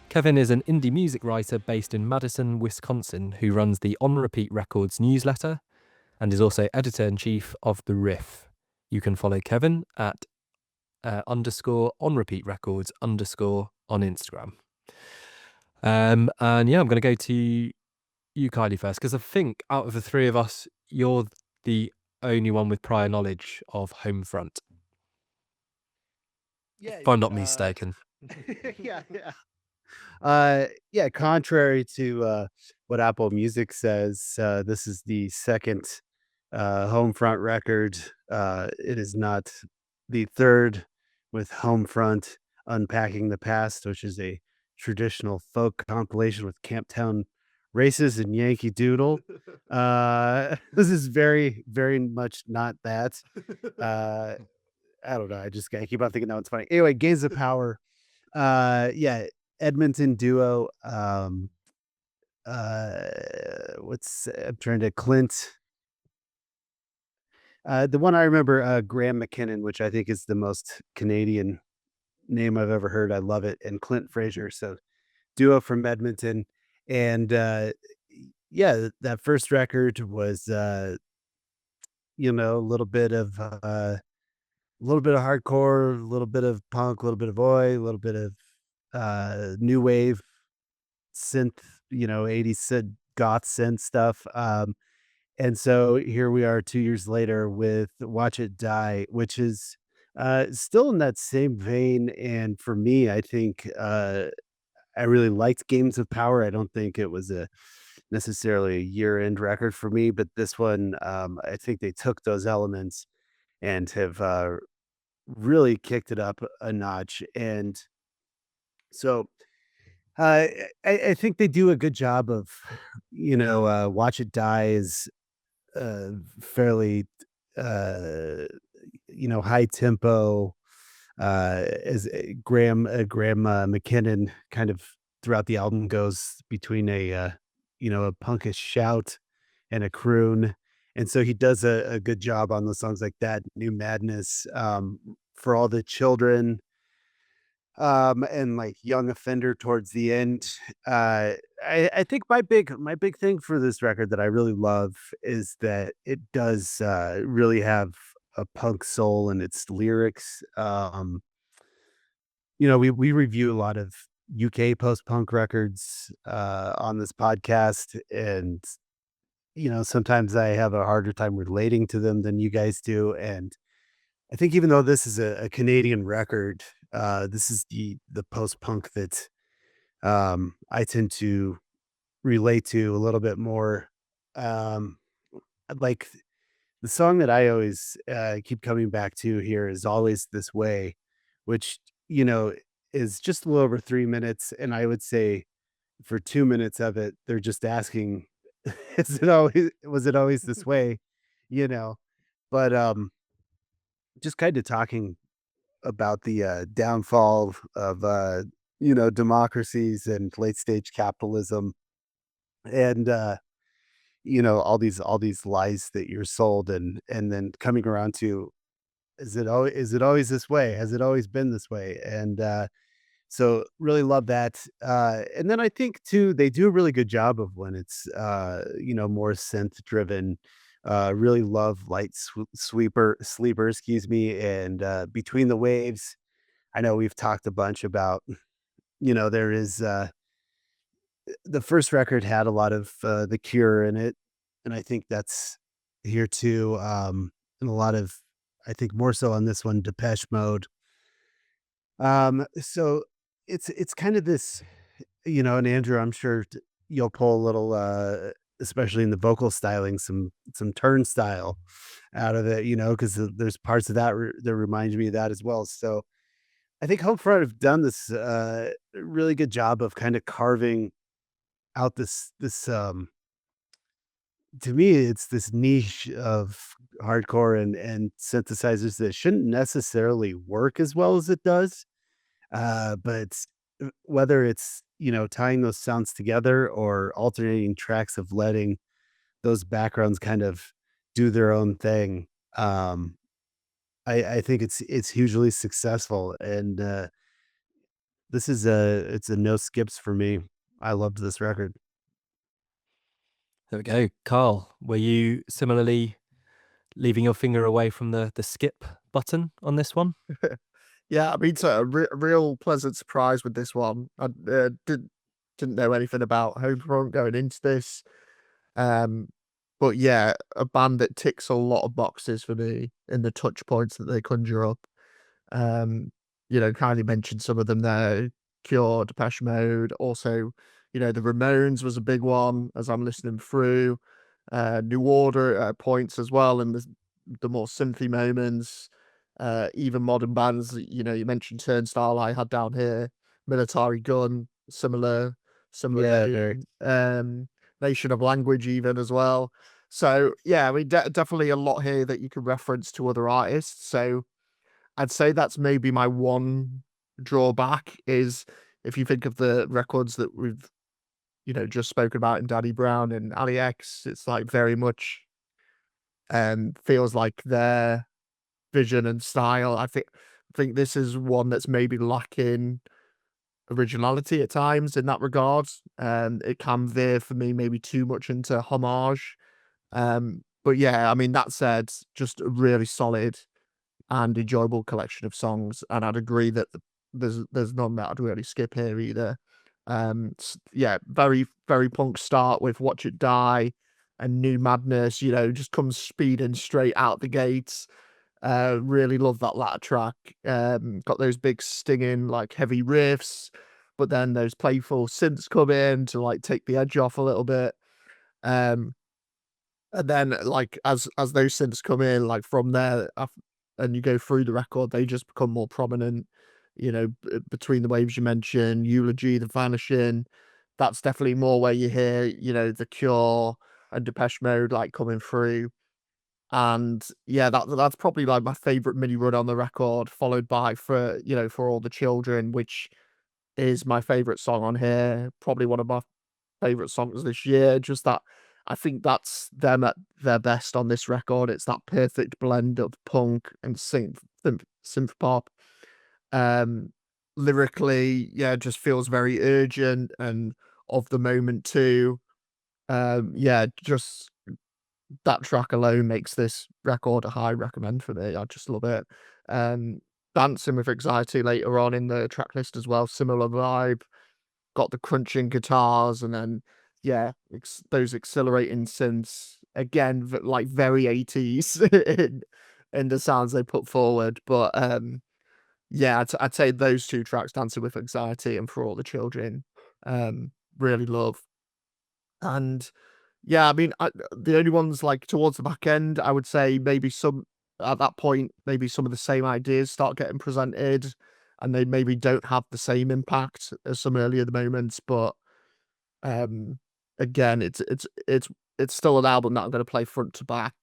Kevin is an indie music writer based in Madison, Wisconsin, who runs the On Repeat Records newsletter and is also editor-in-chief of The Riff. You can follow Kevin at _ On Repeat Records _ on Instagram. And yeah, I'm going to go to you, Kylie, first, because I think out of the three of us, you're the only one with prior knowledge of Homefront. Yeah, If I'm not mistaken. yeah, contrary to what Apple Music says, this is the second Homefront record. It is not the third, with Homefront Unpacking the Past, which is a traditional folk compilation with Camptown Races and Yankee Doodle. This is very, very much not that. I don't know. I keep on thinking that one's funny. Anyway, Gains of Power. Yeah, Edmonton duo. I'm trying to Clint. The one I remember, Graham McKinnon, which I think is the most Canadian name I've ever heard. I love it. And Clint Fraser. So duo from Edmonton. And yeah, that first record was a little bit of hardcore, a little bit of punk, a little bit of oi, a little bit of new wave synth, 80s goth synth stuff. And so here we are 2 years later with Watch It Die, which is still in that same vein. And for me, I think I really liked Games of Power. I don't think it was necessarily a year-end record for me, but this one, I think they took those elements and have really kicked it up a notch. And so I think they do a good job of, Watch It Die is fairly, high tempo, as Graham McKinnon kind of throughout the album goes between a punkish shout and a croon. And so he does a good job on the songs like that, New Madness, For All the Children, and like Young Offender towards the end. I think my big thing for this record that I really love is that it does really have a punk soul in its lyrics. We review a lot of UK post-punk records on this podcast, and sometimes I have a harder time relating to them than you guys do. And I think even though this is a Canadian record, this is the post-punk that I tend to relate to a little bit more. Like the song that I always keep coming back to here is Always This Way, which, is just a little over 3 minutes. And I would say for 2 minutes of it, they're just asking, was it always this way? But just kind of talking about the downfall of you know, democracies and late stage capitalism, and you know, all these lies that you're sold, and then coming around to, is it always this way? Has it always been this way? And so really love that. And then I think too, they do a really good job of when it's you know, more synth driven. Really love sleeper, excuse me, and between the waves. I know we've talked a bunch about, you know, there is the first record had a lot of the Cure in it, and I think that's here too. And a lot of, I think more so on this one, Depeche Mode. So it's kind of this, you know, and Andrew, I'm sure you'll pull a little, especially in the vocal styling, some turnstile out of it, you know, because there's parts of that that remind me of that as well. So I think Homefront have done this really good job of kind of carving out this to me, it's this niche of hardcore and synthesizers that shouldn't necessarily work as well as it does. But whether it's, you know, tying those sounds together or alternating tracks of letting those backgrounds kind of do their own thing, I think it's hugely successful. And this is it's a no skips for me. I loved this record. There we go. Karl, were you similarly leaving your finger away from the skip button on this one? Yeah, I mean, so a real pleasant surprise with this one. I didn't know anything about Homefront going into this. Um, but yeah, a band that ticks a lot of boxes for me in the touch points that they conjure up. Um, you know, kindly mentioned some of them there. Cure, Depeche Mode, also, you know, the Ramones was a big one as I'm listening through. New Order at points as well, and the more synthy moments. Even modern bands, you know, you mentioned Turnstile I had down here, Military Gun, similar Yeah, very. vein, Nation of Language even as well. So yeah, I mean, definitely a lot here that you can reference to other artists. So I'd say that's maybe my one drawback is if you think of the records that we've, you know, just spoken about in Danny Brown and Ali X, it's like very much feels like their vision and style. I think this is one that's maybe lacking originality at times in that regard. It can veer for me maybe too much into homage. But yeah, I mean that said, just a really solid and enjoyable collection of songs, and I'd agree that there's none that I'd really skip here either. Yeah, very punk start with Watch It Die and New Madness. You know, just comes speeding straight out the gates. Really love that latter track. Got those big stinging like heavy riffs, but then those playful synths come in to like take the edge off a little bit. Um, and then like as those synths come in, like from there, and you go through the record, they just become more prominent. You know, between the waves you mentioned, Eulogy, The Vanishing, that's definitely more where you hear, you know, The Cure and Depeche Mode like coming through. And yeah, that's probably like my favorite mini run on the record, followed by For, you know, For All the Children, which is my favorite song on here. Probably one of my favorite songs this year. Just that I think that's them at their best on this record. It's that perfect blend of punk and synth pop. Um, Lyrically, yeah, it just feels very urgent and of the moment too. Yeah, just that track alone makes this record a high recommend for me. I just love it. Um, Dancing with Anxiety later on in the track list as well, similar vibe. Got the crunching guitars and then yeah, those exhilarating synths again, like very 80s in the sounds they put forward. But yeah, I'd say those two tracks, Dancing with Anxiety and For All the Children, really love. And yeah, I mean, the only ones like towards the back end, I would say maybe some at that point, maybe some of the same ideas start getting presented, and they maybe don't have the same impact as some earlier moments. But um, again, it's still an album that I'm going to play front to back.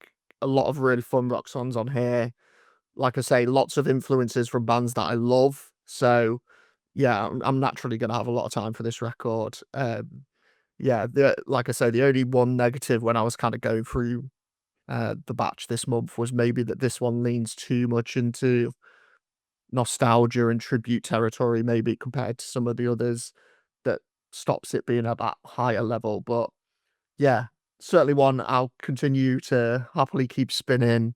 A lot of really fun rock songs on here. like I say, lots of influences from bands that I love. So yeah, I'm naturally going to have a lot of time for this record. Yeah, like I say, the only one negative when I was kind of going through the batch this month was maybe that this one leans too much into nostalgia and tribute territory, maybe compared to some of the others, that stops it being at that higher level. But yeah, certainly one I'll continue to happily keep spinning.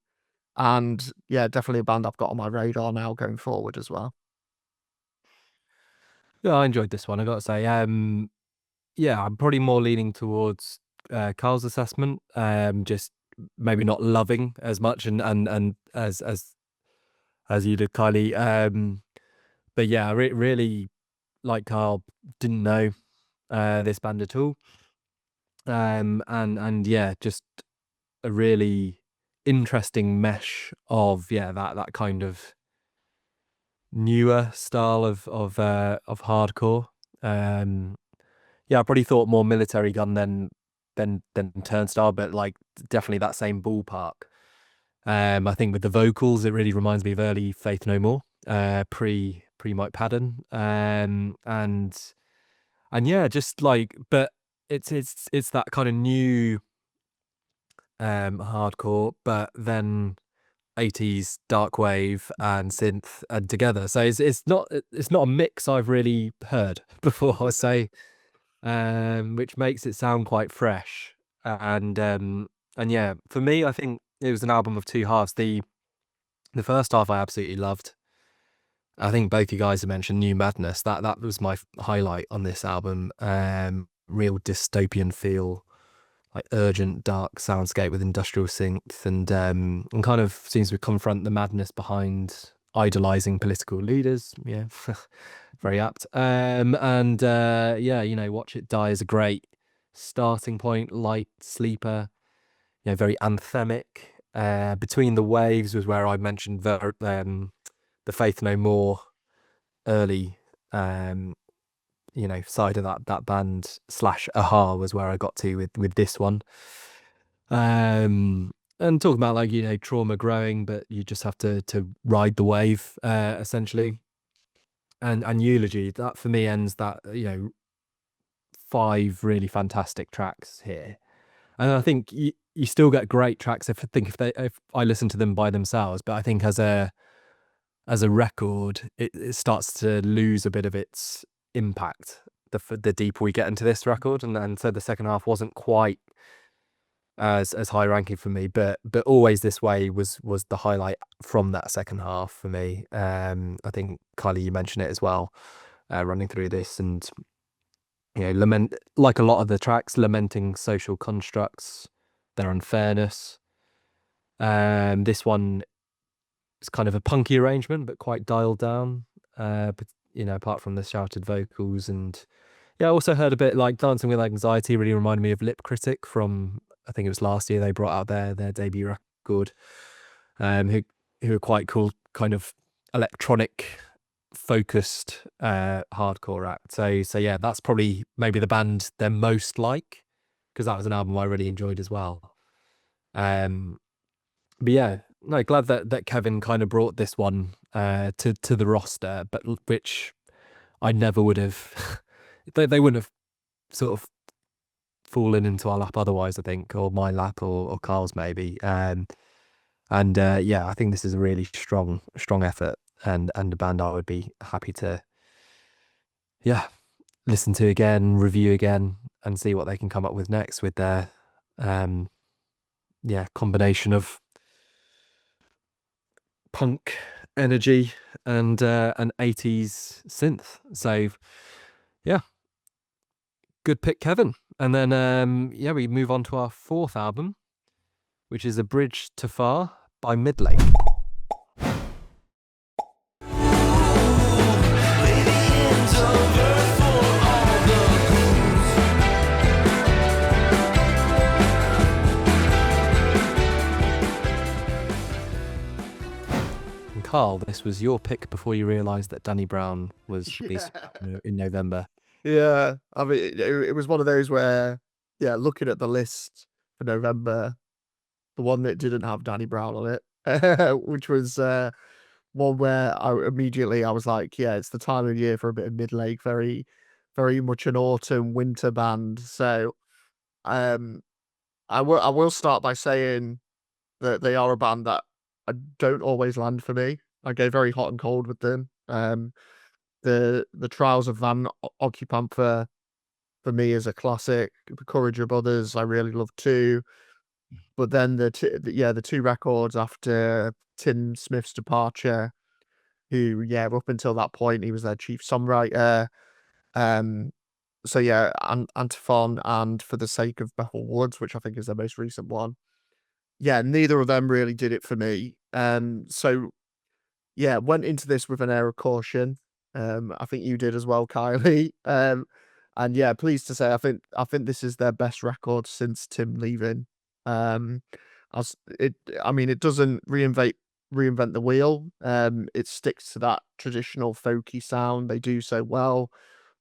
And yeah, definitely a band I've got on my radar now going forward as well. Yeah, I enjoyed this one. I got to say, yeah, I'm probably more leaning towards Karl's assessment. Just maybe not loving as much and as you did, Kylie. But yeah, I really, like Karl, didn't know this band at all. And yeah, just a really interesting mesh of that kind of newer style of hardcore. Yeah, I probably thought more Military Gun than Turnstile, but like definitely that same ballpark. I think with the vocals, it really reminds me of early Faith No More, pre Mike Padden, and yeah, just like, but it's that kind of new hardcore, but then 80s dark wave and synth and together. So it's not a mix I've really heard before, say, which makes it sound quite fresh. And yeah, for me, I think it was an album of two halves. The first half I absolutely loved. I think both you guys have mentioned New Madness. That was my highlight on this album. Real dystopian feel, like urgent, dark soundscape with industrial synth, and kind of seems to confront the madness behind idolizing political leaders. Yeah, very apt. And yeah, you know, Watch It Die is a great starting point. Light sleeper, you know, very anthemic. Between the Waves was where I mentioned the Faith No More early you know, side of that band / Aha was where I got to with this one. And talking about, like, you know, trauma growing, but you just have to ride the wave, essentially. And Eulogy, that for me ends that, you know, 5 really fantastic tracks here. And I think you still get great tracks if I listen to them by themselves, but I think as a record, it starts to lose a bit of its impact the deeper we get into this record, and so the second half wasn't quite as high ranking for me, but Always This Way was the highlight from that second half for me. I think Kylie, you mentioned it as well, running through this, and you know, like a lot of the tracks, lamenting social constructs, their unfairness. This one is kind of a punky arrangement, but quite dialed down. But you know, apart from the shouted vocals, and yeah, I also heard a bit like Dancing with Anxiety really reminded me of Lip Critic from, I think it was last year they brought out their debut record. Who are quite cool, kind of electronic focused hardcore act. So yeah, that's probably maybe the band they're most like, because that was an album I really enjoyed as well. But yeah, no, glad that Kevin kind of brought this one to the roster, but which I never would have they wouldn't have sort of fallen into our lap otherwise, I think, or my lap, or Karl's maybe. And yeah, I think this is a really strong effort, and a band I would be happy to listen to again, review again, and see what they can come up with next with their combination of punk energy and an 80s synth. So yeah, good pick, Kevin. And then we move on to our 4th album, which is A Bridge to Far by Midlake. And Karl, this was your pick before you realised that Danny Brown was released in November. Yeah, I mean, it was one of those where, yeah, looking at the list for November, the one that didn't have Danny Brown on it, which was one where I was like, yeah, it's the time of year for a bit of Midlake. Very, very much an autumn winter band. So um, I will start by saying that they are a band that don't always land for me. I go very hot and cold with them. The Trials of Van Occupantha for me is a classic. The Courage of Others I really love too. But then the two records after Tim Smith's departure, who up until that point he was their chief songwriter. Um, so yeah, Antiphon and For the Sake of Bethel Woods, which I think is their most recent one. Yeah, neither of them really did it for me. So yeah, went into this with an air of caution. I think you did as well, Kylie. And yeah, pleased to say, I think this is their best record since Tim leaving. Um, it doesn't reinvent the wheel. It sticks to that traditional folky sound they do so well.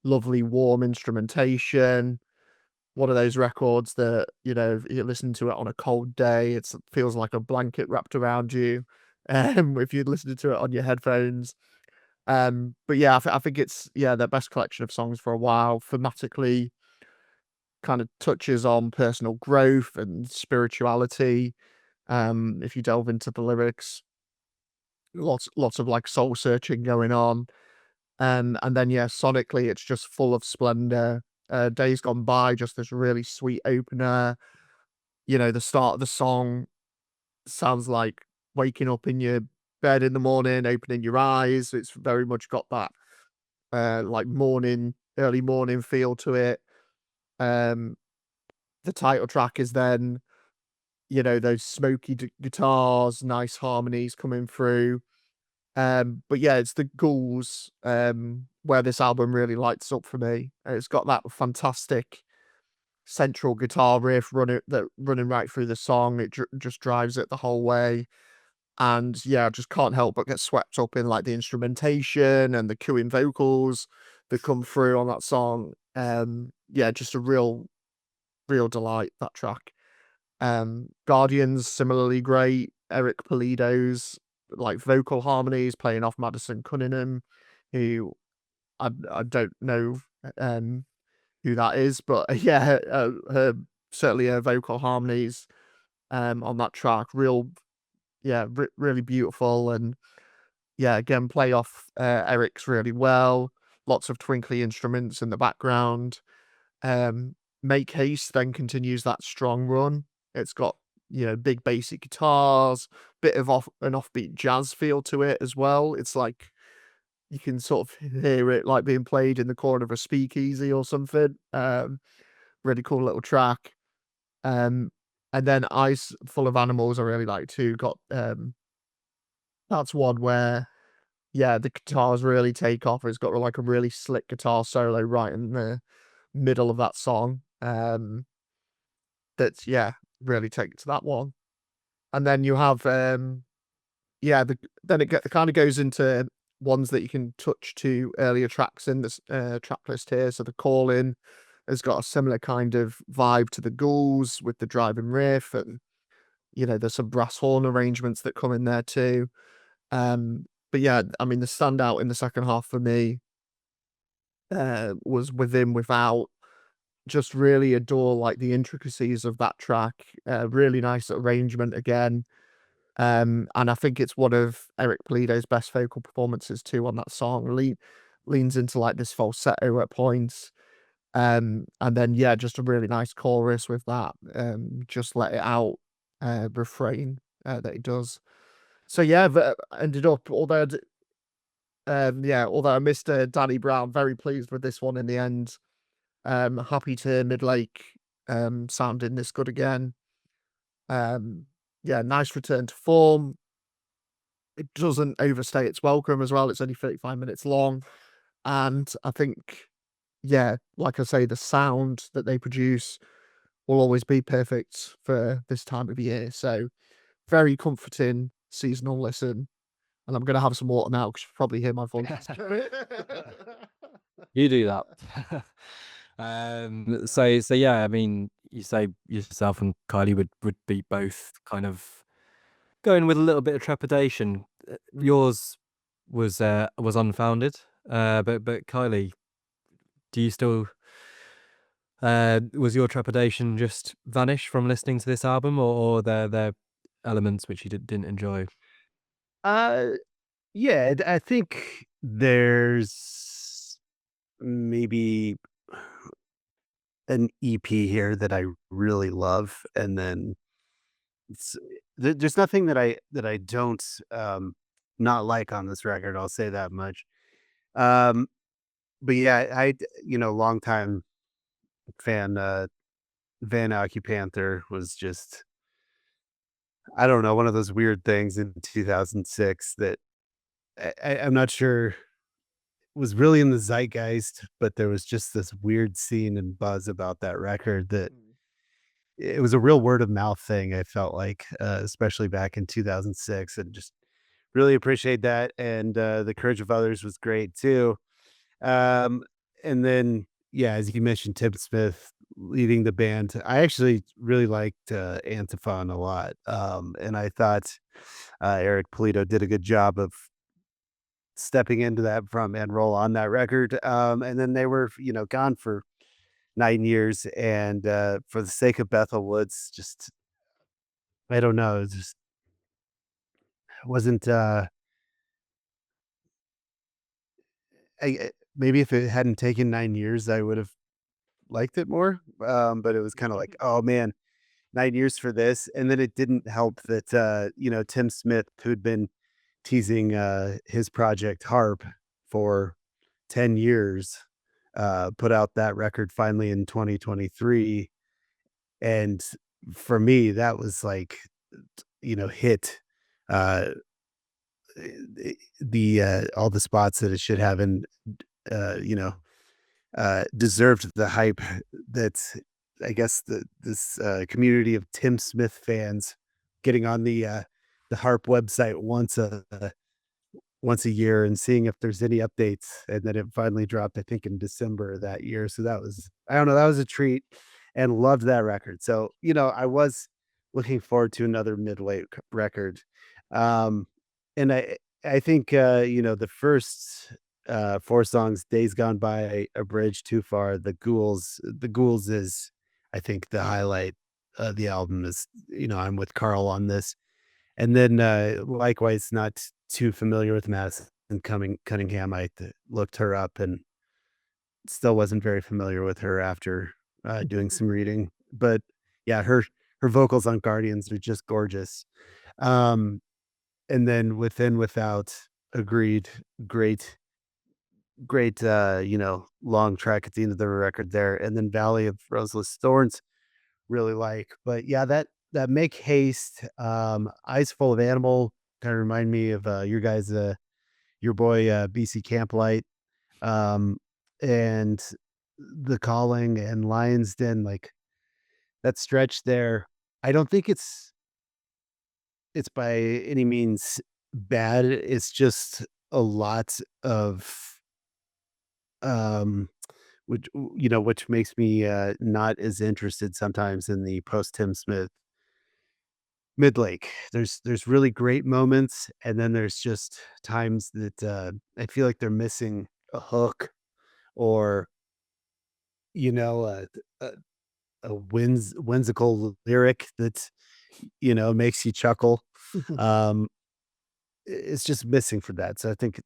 Lovely warm instrumentation. One of those records that, if you listen to it on a cold day, it feels like a blanket wrapped around you. If you're listening to it on your headphones. But yeah, I think it's their best collection of songs for a while. Thematically, kind of touches on personal growth and spirituality. If you delve into the lyrics, lots of like soul searching going on. And then sonically, it's just full of splendor. Days Gone By, just this really sweet opener. The start of the song sounds like waking up in your bed in the morning, opening your eyes. It's very much got that like early morning feel to it. The title track is then, those smoky guitars, nice harmonies coming through. But yeah, it's the Ghouls where this album really lights up for me. It's got that fantastic central guitar riff running right through the song. It just drives it the whole way. And yeah, I just can't help but get swept up in like the instrumentation and the cooing vocals that come through on that song. Yeah, just a real delight, that track. Guardians, similarly great. Eric Pulido's like vocal harmonies playing off Madison Cunningham, who I don't know who that is, but yeah, certainly her vocal harmonies on that track, really beautiful. And yeah, again, play off Eric's really well. Lots of twinkly instruments in the background. Make Haste then continues that strong run. It's got big basic guitars, bit of an offbeat jazz feel to it as well. It's like you can sort of hear it like being played in the corner of a speakeasy or something. Really cool little track. And then Eyes Full of Animals I really like too. Got that's one where the guitars really take off. It's got like a really slick guitar solo right in the middle of that song. That's really take it to that one. And then you have then it kind of goes into ones that you can touch to earlier tracks in this track list here. So The Call-In has got a similar kind of vibe to the Ghouls with the driving riff, and there's some brass horn arrangements that come in there too. But yeah, I mean the standout in the second half for me was Within Without. Just really adore like the intricacies of that track. Really nice arrangement again. And I think it's one of Eric Pulido's best vocal performances too on that song. Leans into like this falsetto at points. And then just a really nice chorus with that. Just let it out refrain that he does. So ended up, although I missed Danny Brown, very pleased with this one in the end. Happy to Midlake sounding this good again. Nice return to form. It doesn't overstay its welcome as well. It's only 35 minutes long. And I think, like I say, the sound that they produce will always be perfect for this time of year. So very comforting seasonal listen. And I'm going to have some water now because you probably hear my voice. You do that. So yeah, I mean, you say yourself and Kylie would be both kind of going with a little bit of trepidation. Yours was unfounded, but Kylie, do you still was your trepidation just vanish from listening to this album, or there elements which you didn't enjoy? Uh, yeah, I think there's maybe an EP here that I really love, and then there's nothing that I don't not like on this record. I'll say that much. Um, but yeah, longtime fan. Van Panther was just, I don't know, one of those weird things in 2006 that I'm not sure was really in the zeitgeist, but there was just this weird scene and buzz about that record that it was a real word of mouth thing. I felt like, especially back in 2006, and just really appreciate that. And The Courage of Others was great too. Um, and then, yeah, as you mentioned, Tim Smith leading the band. I actually really liked Antiphon a lot. And I thought Eric Polito did a good job of stepping into that frontman role on that record. And then they were, gone for 9 years. And For the Sake of Bethel Woods, just, I don't know, it just wasn't, maybe if it hadn't taken 9 years, I would have liked it more. But it was kind of like, oh man, 9 years for this. And then it didn't help that, Tim Smith, who'd been teasing his project Harp for 10 years, put out that record finally in 2023. And for me, that was like, hit uh, the all the spots that it should have, and uh, you know, deserved the hype that I guess this community of Tim Smith fans getting on the Harp website once a year and seeing if there's any updates. And then it finally dropped, I think, in December of that year. So that was, I don't know, that was a treat, and loved that record. So, I was looking forward to another Midlake record. Um, and I think, the first four songs, Days Gone By, A Bridge Too Far, the Ghouls is, I think, the highlight of the album. Is, I'm with Karl on this. And then, likewise, not too familiar with Madison Cunningham. I looked her up and still wasn't very familiar with her after doing some reading. But yeah, her vocals on Guardians are just gorgeous. Um, and then Within Without, agreed, great, long track at the end of the record there. And then Valley of Roseless Thorns, really like. But yeah, that Make Haste, Eyes Full of Animal kind of remind me of your boy BC Camplight, and The Calling and Lion's Den, like that stretch there. I don't think it's by any means bad. It's just a lot of which makes me not as interested sometimes in the post Tim Smith Midlake. There's really great moments, and then there's just times that I feel like they're missing a hook, or a, a, whimsical lyric that makes you chuckle. um, it's just missing for that. So I think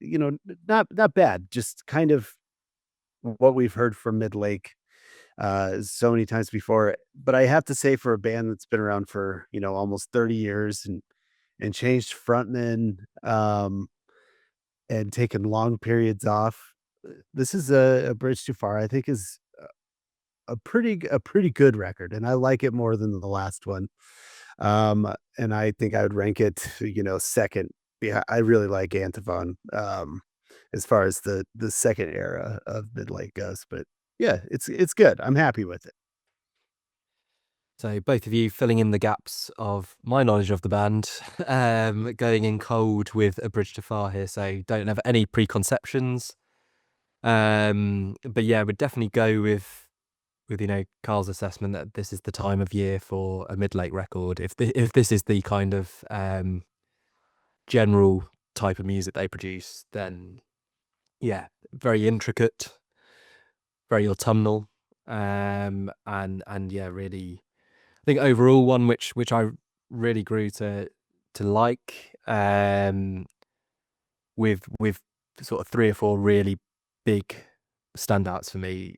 not bad, just kind of what we've heard from Midlake so many times before. But I have to say, for a band that's been around for almost 30 years, and changed frontmen, and taken long periods off, this is a bridge too far. I think is a pretty good record, and I like it more than the last one. And I think I would rank it, second. Yeah, I really like Antiphon, as far as the second era of Midlake goes. But yeah, it's good. I'm happy with it. So both of you filling in the gaps of my knowledge of the band, going in cold with A Bridge Too Far here. So don't have any preconceptions. But yeah, would definitely go with Karl's assessment that this is the time of year for a Midlake record. If this is the kind of general type of music they produce, then yeah, very intricate, very autumnal, and yeah, really, I think overall one which I really grew to like, with sort of 3 or 4 really big standouts for me.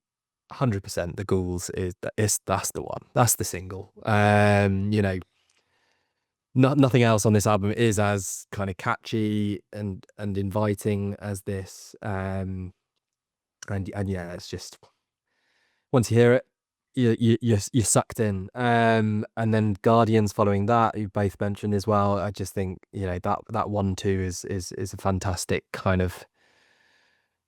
100% the Ghouls that's the one, that's the single. You know, nothing else on this album is as kind of catchy and inviting as this, and yeah, it's just, once you hear it, you're sucked in. And then Guardians following that, you both mentioned as well. I just think, you know, that 1-2 is a fantastic kind of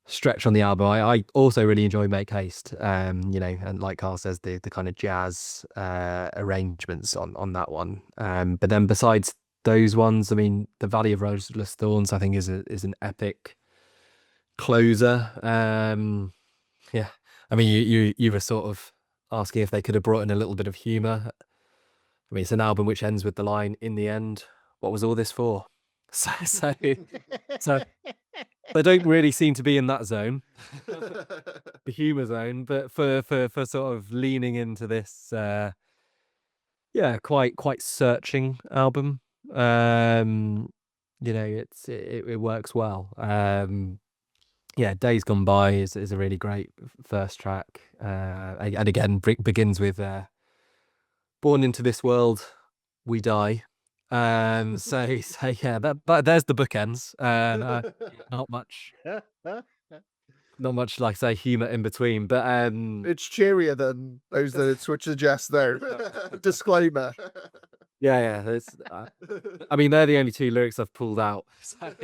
stretch on the album. I also really enjoy Make Haste, you know, and like Karl says, the kind of jazz arrangements on that one. But then besides those ones, I mean, the Valley of Roseless Thorns, I think is an epic closer. Yeah, I mean, you were sort of asking if they could have brought in a little bit of humor. I mean, it's an album which ends with the line, "In the end, what was all this for?" So they don't really seem to be in that zone, the humor zone, but for sort of leaning into this, yeah, quite searching album. You know, it works well. Yeah, Days Gone By is a really great first track, and again begins with "Born into this world, we die." So yeah, that there's the bookends, and not much, like I say, humor in between, but It's cheerier than those that Switch suggests there. Disclaimer. yeah, it's, I mean, they're the only 2 lyrics I've pulled out, so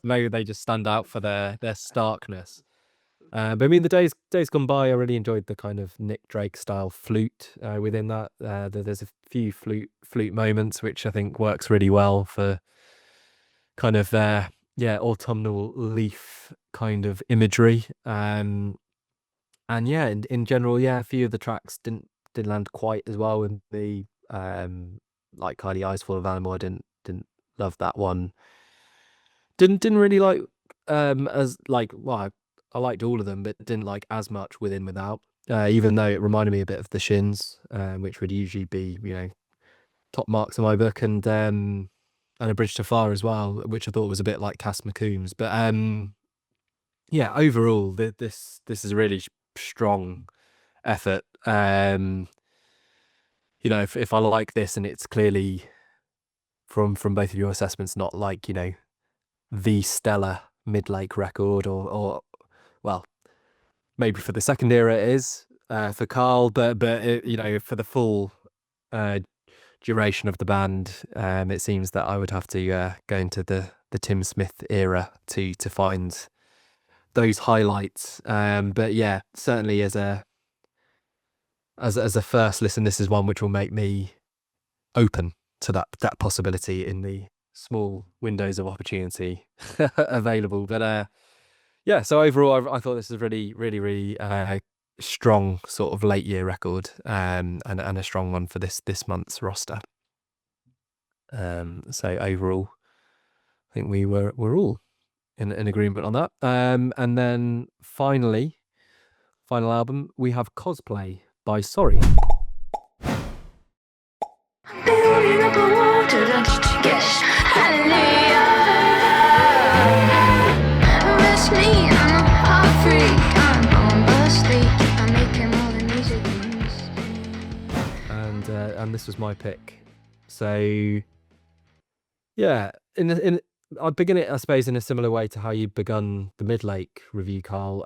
maybe they just stand out for their starkness. But I mean, the Days Gone By, I really enjoyed the kind of Nick Drake style flute within that. There's a few flute moments which I think works really well for kind of yeah, autumnal leaf kind of imagery. And yeah, in general, yeah, a few of the tracks didn't land quite as well with the like Kylie Eyes Full of Animal. I didn't love that one. Didn't really like as like, well, I liked all of them, but didn't like as much Within Without, even though it reminded me a bit of the Shins, which would usually be, you know, top marks in my book, and A Bridge Too Far as well, which I thought was a bit like Cass McCombs. But yeah, overall, this is a really strong effort. You know, if I like this, and it's clearly from both of your assessments, not like, you know, the stellar Midlake record, or well, maybe for the second era it is, for Karl, but it, you know, for the full duration of the band, it seems that I would have to go into the Tim Smith era to find those highlights. But yeah, certainly as a first listen, this is one which will make me open to that possibility in the small windows of opportunity available. But yeah, so overall, I thought this is really strong sort of late year record, and a strong one for this month's roster. So overall, I think we're all in agreement on that. And then final album, we have Cosplay by Sorry. Building up a wall to guess. Hallelujah. Rest me, I'm a heart freak. I'm on Blakesley. I'm making all the music you used. And this was my pick. So yeah, I'd begin it, I suppose, in a similar way to how you begun the Midlake review, Karl,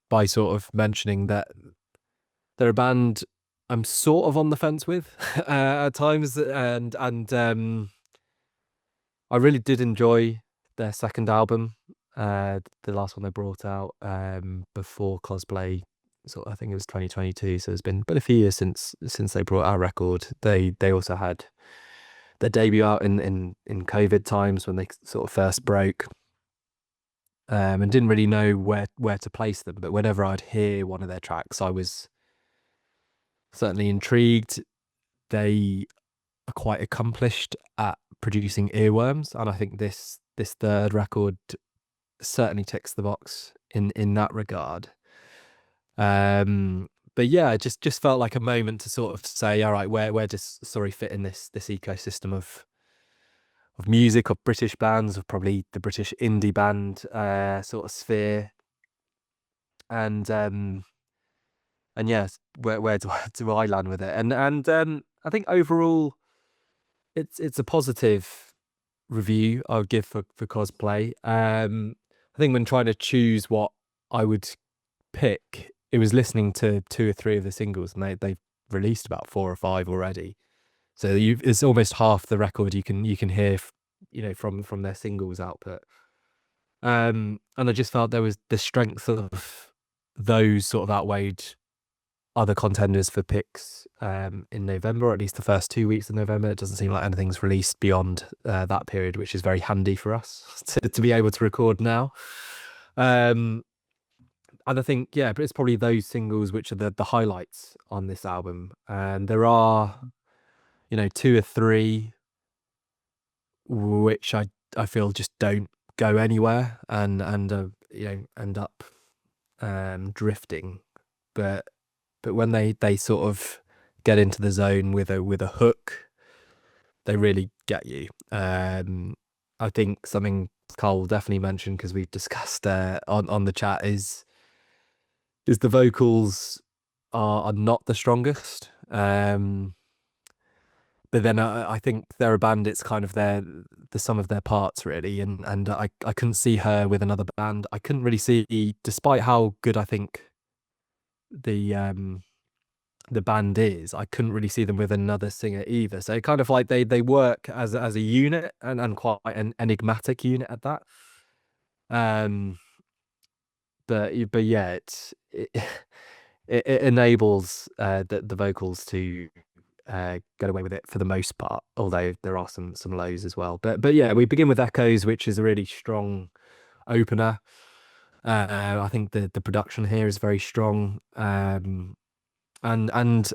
by sort of mentioning that they're a band I'm sort of on the fence with at times, and I really did enjoy their second album, the last one they brought out before Cosplay. So I think it was 2022. So it's been a few years since they brought out a record. They also had their debut out in COVID times when they sort of first broke, and didn't really know where to place them. But whenever I'd hear one of their tracks, I was certainly intrigued. They quite accomplished at producing earworms, and I think this third record certainly ticks the box in that regard. But yeah, it just felt like a moment to sort of say, all right, where does Sorry fit in this ecosystem of music, of British bands, of probably the British indie band sort of sphere, and yes, where do I land with it? And I think overall, it's a positive review I would give for Cosplay. I think when trying to choose what I would pick, it was listening to 2 or 3 of the singles, and they've released about 4 or 5 already. So it's almost half the record you can hear, from their singles output. And I just felt there was the strength of those sort of outweighed other contenders for picks in November, or at least the first 2 weeks of November. It doesn't seem like anything's released beyond that period, which is very handy for us to be able to record now. And I think, yeah, but it's probably those singles which are the highlights on this album. And there are, 2 or 3 which I feel just don't go anywhere and end up drifting. But when they sort of get into the zone with a hook, they really get you. I think something Karl will definitely mention, because we've discussed on the chat, is the vocals are not the strongest. But then I think they're a band, it's kind of the sum of their parts, really. And I couldn't see her with another band. I couldn't really see, despite how good I think the band is, I couldn't really see them with another singer either. So kind of like they work as a unit, and quite an enigmatic unit at that. But yeah, it enables the vocals to get away with it for the most part, although there are some lows as well. But yeah, we begin with Echoes, which is a really strong opener. I think the production here is very strong, and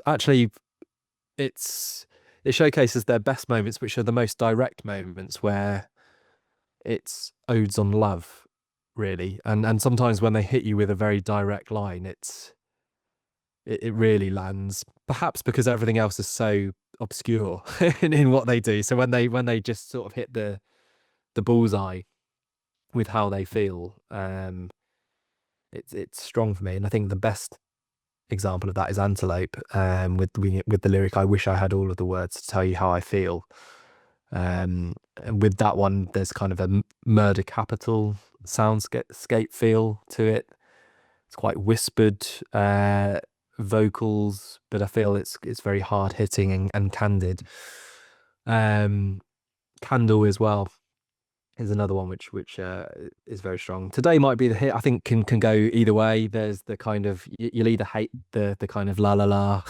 actually it showcases their best moments, which are the most direct moments, where it's odes on love, really. And sometimes when they hit you with a very direct line, it really lands, perhaps because everything else is so obscure in what they do. So when they just sort of hit the bullseye with how they feel, it's strong for me. And I think the best example of that is Antelope, with the lyric, "I wish I had all of the words to tell you how I feel." And with that one, there's kind of a Murder Capital soundscape feel to it. It's quite whispered vocals, but I feel it's very hard hitting and candid. Candle as well is another one which is very strong. Today might be the hit. I think can go either way. There's the kind of, you'll either hate the kind of la la la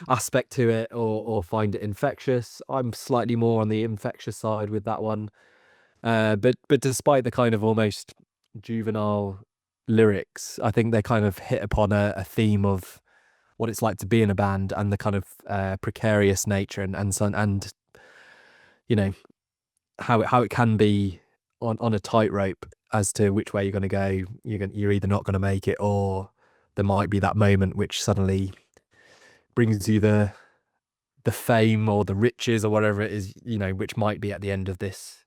aspect to it, or find it infectious. I'm slightly more on the infectious side with that one. But despite the kind of almost juvenile lyrics, I think they kind of hit upon a theme of what it's like to be in a band, and the kind of precarious nature and how it can be on a tightrope as to which way you're going to go. You're either not going to make it, or there might be that moment which suddenly brings you the fame or the riches or whatever it is, which might be at the end of this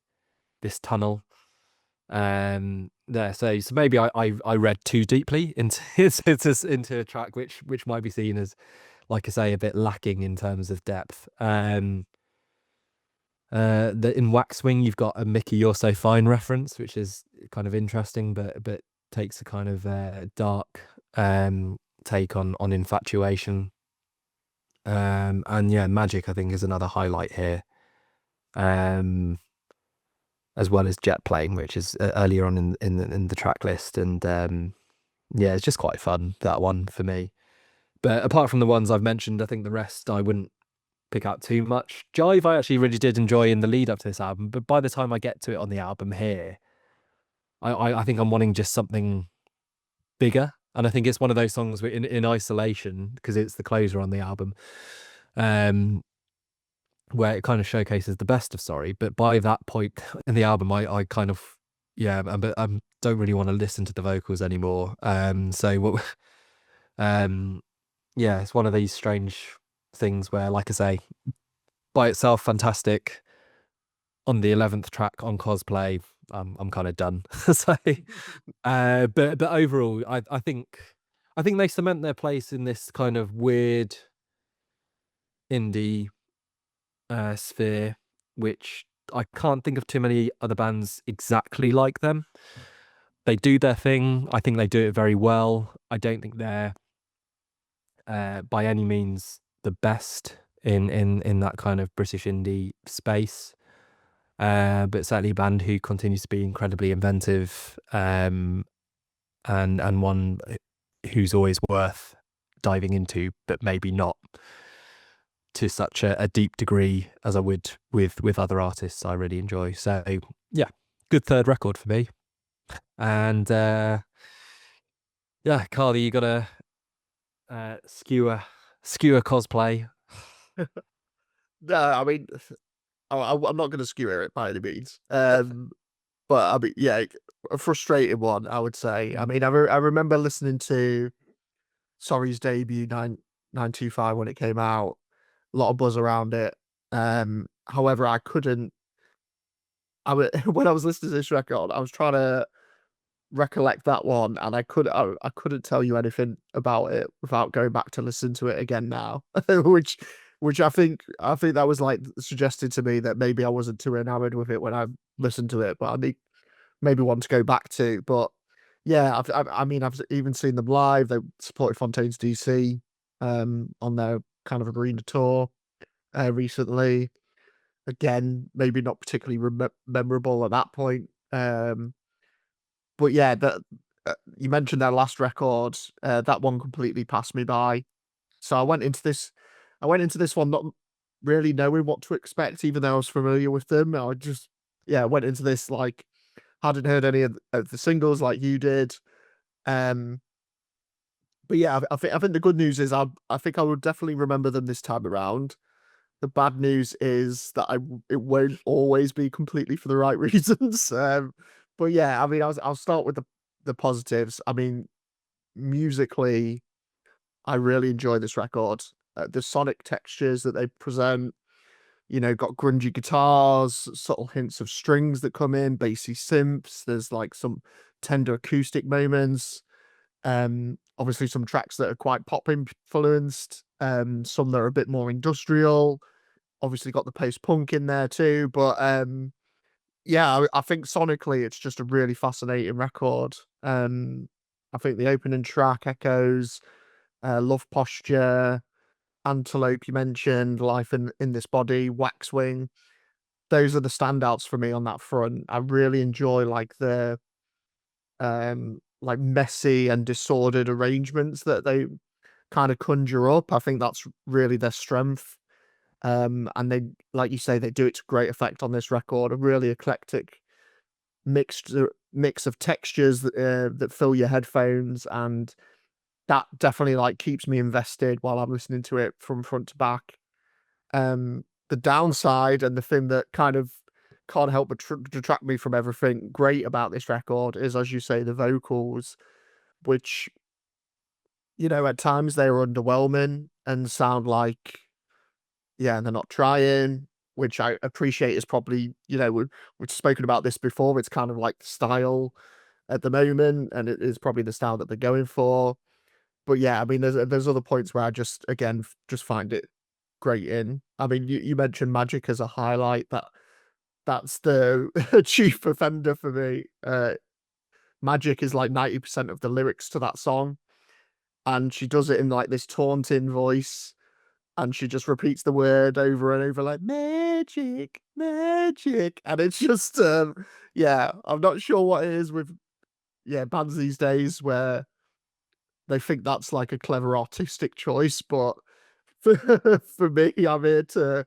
tunnel. So maybe I read too deeply into a track which might be seen as, like I say, a bit lacking in terms of depth. In Waxwing, you've got a Mickey You're So Fine reference, which is kind of interesting, but takes a kind of dark take on infatuation. And yeah, Magic, I think, is another highlight here, as well as Jet Plane, which is earlier on in the track list. And yeah, it's just quite fun, that one, for me. But apart from the ones I've mentioned, I think the rest I wouldn't pick out too much. Jive I actually really did enjoy in the lead up to this album, but by the time I get to it on the album here, I think I'm wanting just something bigger. And I think it's one of those songs in isolation, because it's the closer on the album, where it kind of showcases the best of Sorry. But by that point in the album, I kind of I don't really want to listen to the vocals anymore. So what? Yeah, it's one of these strange things where, like I say, by itself fantastic. On the 11th track on Cosplay, I'm kind of done. So, but overall, I think they cement their place in this kind of weird indie sphere, which I can't think of too many other bands exactly like them. They do their thing. I think they do it very well. I don't think they're by any means the best in that kind of British indie space. But certainly a band who continues to be incredibly inventive, and one who's always worth diving into, but maybe not to such a deep degree as I would with other artists I really enjoy. So yeah, good third record for me. And yeah, Carly, you got a skewer Cosplay. No, I mean, I'm not going to skewer it by any means. But I mean, yeah, a frustrating one, I would say. I mean, I remember listening to Sorry's debut 925 when it came out. A lot of buzz around it. However, I couldn't. When I was listening to this record, I was trying to recollect that one, and I couldn't tell you anything about it without going back to listen to it again now, which I think that was like suggested to me that maybe I wasn't too enamored with it when I listened to it, but I need maybe one to go back to. But yeah, I mean, I've even seen them live. They supported Fontaines DC on their kind of arena tour recently. Again, maybe not particularly memorable at that point. But yeah, that you mentioned their last record. That one completely passed me by. So I went into this one not really knowing what to expect, even though I was familiar with them. I just went into this like hadn't heard any of the singles like you did. But yeah, I think the good news is I think I would definitely remember them this time around. The bad news is that it won't always be completely for the right reasons. But yeah, I mean, I'll start with the positives. I mean, musically, I really enjoy this record. The sonic textures that they present, got grungy guitars, subtle hints of strings that come in, bassy synths. There's like some tender acoustic moments. Obviously some tracks that are quite pop influenced. Some that are a bit more industrial. Obviously got the post-punk in there too. But yeah, I think sonically it's just a really fascinating record. I think the opening track, Echoes, Love Posture, Antelope you mentioned, Life in This Body, Waxwing. Those are the standouts for me on that front. I really enjoy like the like messy and disordered arrangements that they kind of conjure up. I think that's really their strength. And they, like you say, they do it to great effect on this record. A really eclectic mix of textures that fill your headphones, and that definitely like keeps me invested while I'm listening to it from front to back. The downside and the thing that kind of can't help but detract me from everything great about this record is, as you say, the vocals, which, at times they are underwhelming and sound like, they're not trying, which I appreciate is probably, we've spoken about this before. It's kind of like the style at the moment, and it is probably the style that they're going for. But yeah, I mean, there's other points where I just find it great in. I mean, you mentioned Magic as a highlight. That's the chief offender for me. Magic is like 90% of the lyrics to that song, and she does it in like this taunting voice, and she just repeats the word over and over like magic, magic, and it's just I'm not sure what it is with bands these days where they think that's like a clever artistic choice, but for me, I'm here to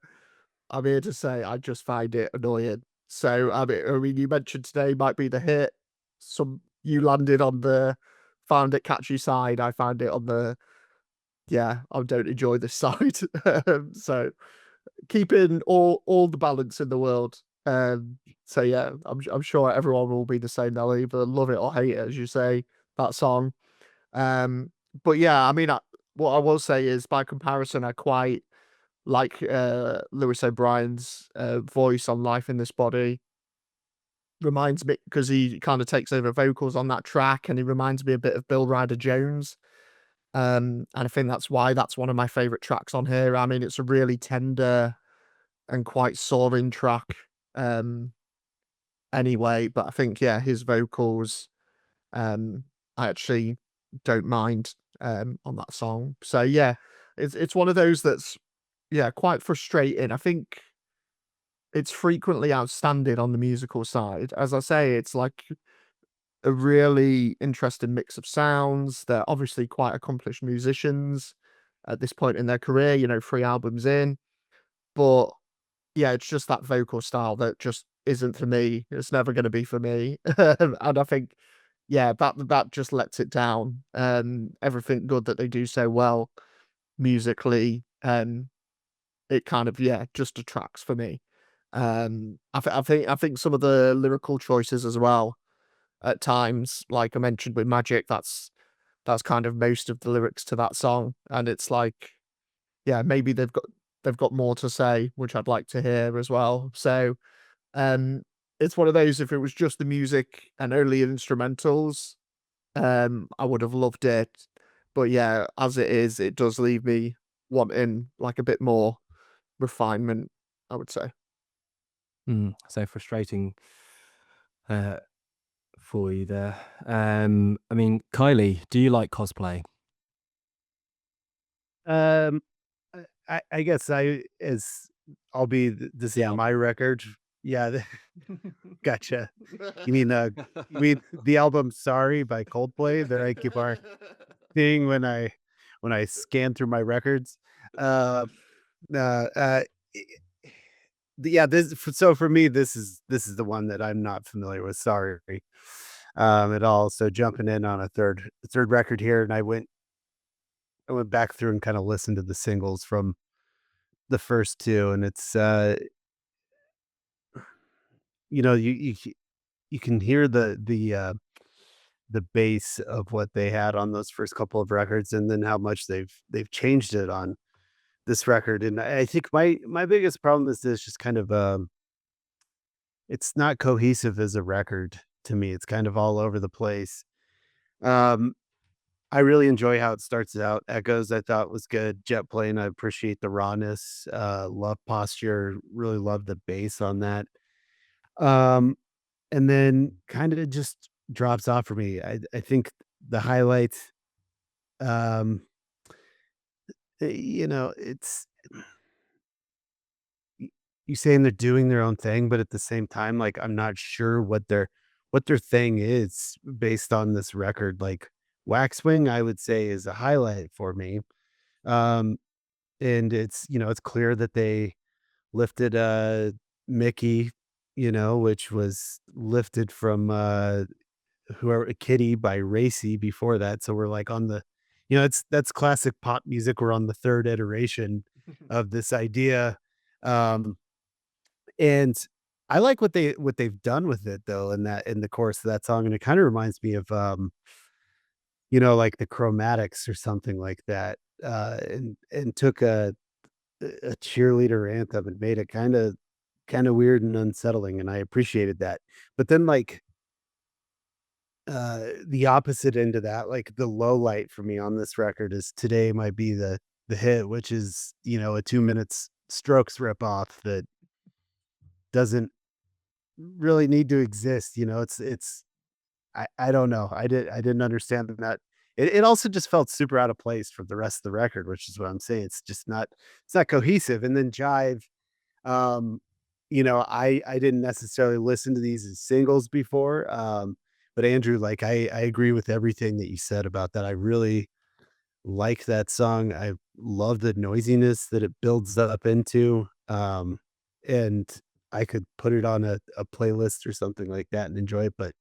say I just find it annoying. So I mean, you mentioned today might be the hit. You landed on the found it catchy side. I found it on the I don't enjoy this side. So keeping all the balance in the world. So yeah, I'm sure everyone will be the same. They'll either love it or hate it, as you say, that song. But yeah, I mean, what I will say is, by comparison, I quite like Lewis O'Brien's voice on "Life in This Body." Reminds me, because he kind of takes over vocals on that track, and he reminds me a bit of Bill Ryder Jones. And I think that's why that's one of my favorite tracks on here. I mean, it's a really tender and quite soaring track. Um, anyway, but I think, yeah, his vocals, I actually don't mind on that song. So yeah, it's one of those that's, yeah, quite frustrating. I think it's frequently outstanding on the musical side. As I say, it's like a really interesting mix of sounds. They're obviously quite accomplished musicians at this point in their career, 3 albums in. But yeah, it's just that vocal style that just isn't for me. It's never going to be for me. And I think, yeah, that just lets it down. Everything good that they do so well musically, it kind of, yeah, just detracts for me. I think some of the lyrical choices as well at times, like I mentioned with Magic, that's kind of most of the lyrics to that song, and it's like, yeah, maybe they've got more to say, which I'd like to hear as well. So, um, it's one of those. If it was just the music and only instrumentals, I would have loved it. But yeah, as it is, it does leave me wanting like a bit more refinement, I would say. So frustrating for you there. I mean, Kylie, do you like Cosplay? Um, I guess I'll be this is Yeah. my record. Yeah, gotcha. You mean the album "Sorry" by Coldplay that I keep on seeing when I scan through my records. Uh, uh, uh, yeah, so for me, this is the one that I'm not familiar with. Sorry, at all. So jumping in on a third record here, and I went back through and kind of listened to the singles from the first two, and it's you can hear the bass of what they had on those first couple of records, and then how much they've changed it on this record. And I think my biggest problem is this just kind of it's not cohesive as a record to me. It's kind of all over the place. Um, I really enjoy how it starts out. Echoes I thought was good. Jet Plane, I appreciate the rawness. Love Posture, really love the bass on that. Um, and then kind of just drops off for me. I think the highlight, um, it's you saying they're doing their own thing, but at the same time, like I'm not sure what their thing is based on this record. Like Waxwing, I would say is a highlight for me. Um, and it's clear that they lifted Mickey, which was lifted from whoever Kitty by Racy before that. So we're like on that's classic pop music. We're on the third iteration of this idea. Um, and I like what they've done with it though, in the chorus of that song. And it kind of reminds me of like the Chromatics or something like that. And took a cheerleader anthem and made it kind of weird and unsettling, and I appreciated that. But then like the opposite end of that, like the low light for me on this record is Today Might Be the hit, which is, a 2 minutes Strokes ripoff that doesn't really need to exist. I don't know. I didn't understand that. It also just felt super out of place from the rest of the record, which is what I'm saying. It's not cohesive. And then Jive, um, I didn't necessarily listen to these as singles before. But Andrew, like I agree with everything that you said about that. I really like that song. I love the noisiness that it builds up into. And I could put it on a playlist or something like that and enjoy it. But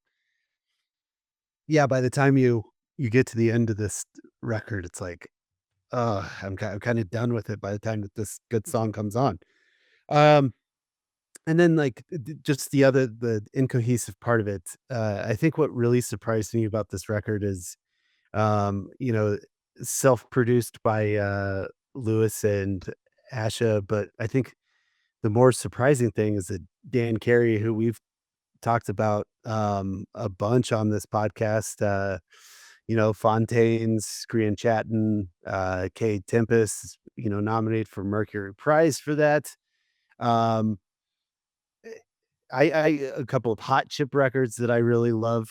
yeah, by the time you get to the end of this record, it's like, I'm kind of done with it by the time that this good song comes on. Um, and then like just the incohesive part of it. I think what really surprised me about this record is, you know, self-produced by Lewis and Asha, but I think the more surprising thing is that Dan Carey, who we've talked about a bunch on this podcast, Fontaine's, Korean Chatton, Kay Tempest, nominated for Mercury Prize for that. Um, I a couple of Hot Chip records that I really love.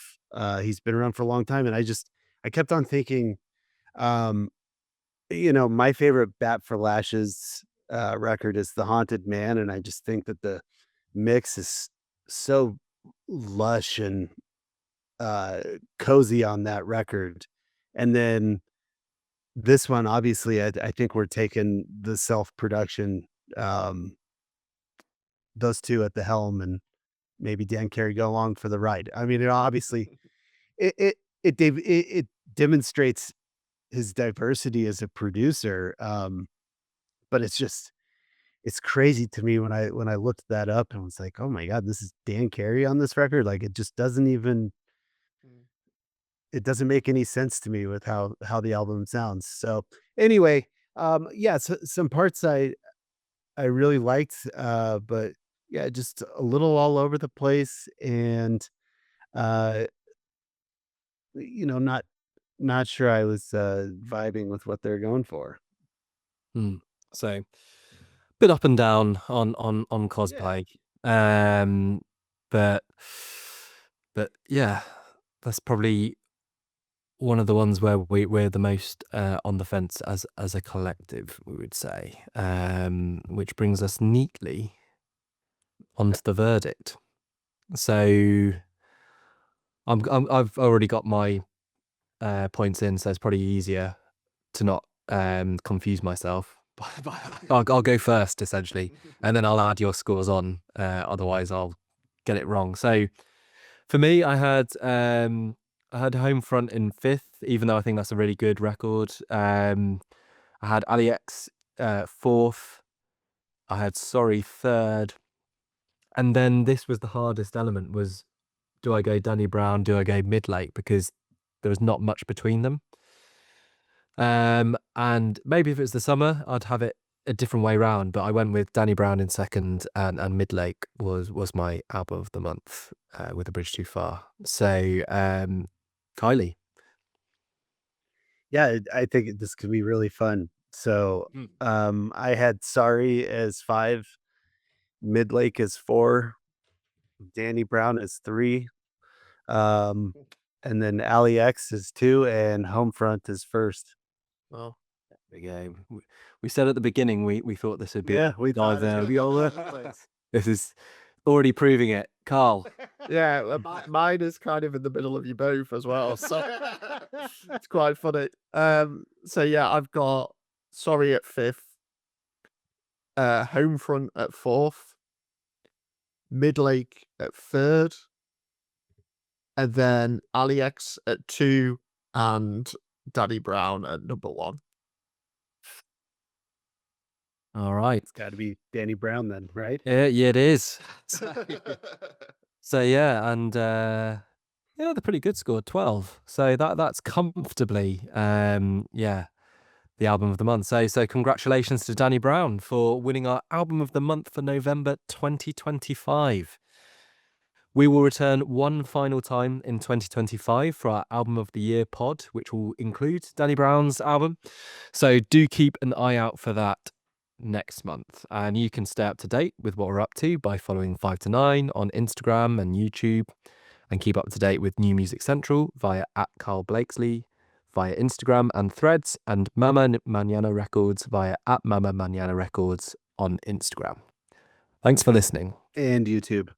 He's been around for a long time, and I kept on thinking, um, my favorite Bat for Lashes record is The Haunted Man, and I just think that the mix is so lush and cozy on that record. And then this one, obviously, I think we're taking the self-production, those two at the helm, and maybe Dan Carey go along for the ride. I mean, obviously it demonstrates his diversity as a producer. But it's crazy to me when I looked that up and was like, oh my God, this is Dan Carey on this record. Like, it just doesn't even, it doesn't make any sense to me with how the album sounds. So anyway, yeah, so some parts I really liked, but yeah, just a little all over the place, and uh, not sure I was vibing with what they're going for. So, bit up and down on Cosplay. But yeah, that's probably one of the ones where we're the most on the fence as a collective, we would say. Which brings us neatly onto the verdict. So I've already got my points in, so it's probably easier to not confuse myself. I'll go first, essentially, and then I'll add your scores on. Otherwise, I'll get it wrong. So for me, I had Homefront in 5th, even though I think that's a really good record. I had Allie 4th. I had Sorry 3rd. And then this was the hardest element, was, do I go Danny Brown, do I go Midlake? Because there was not much between them. And maybe if it's the summer, I'd have it a different way round, but I went with Danny Brown in 2nd, and Midlake was my album of the month, with A Bridge Too Far. So, Kylie. Yeah, I think this could be really fun. So, I had Sorry as 5, Midlake as 4, Danny Brown as 3, and then Allie X is 2, and Homefront is 1st. Well, there we go. We said at the beginning we thought this would be we thought it was gonna be all over the place. This is already proving it. Karl. Yeah, mine is kind of in the middle of you both as well, so it's quite funny. So yeah, I've got Sorry at 5th, Homefront at 4th, Midlake at 3rd, and then Allie X at 2, and Danny Brown at number 1. All right. It's got to be Danny Brown then, right? Yeah, it is. So yeah, and they're pretty good score, 12. So that's comfortably the album of the month. So congratulations to Danny Brown for winning our album of the month for November 2025. We will return one final time in 2025 for our album of the year pod, which will include Danny Brown's album. So do keep an eye out for that next month, and you can stay up to date with what we're up to by following 5 to 9 on Instagram and YouTube, and keep up to date with New Music Central via @Karl Blakesley via Instagram and Threads, and Mañana Records via @Mama Mañana Records on Instagram. Thanks for listening. And YouTube.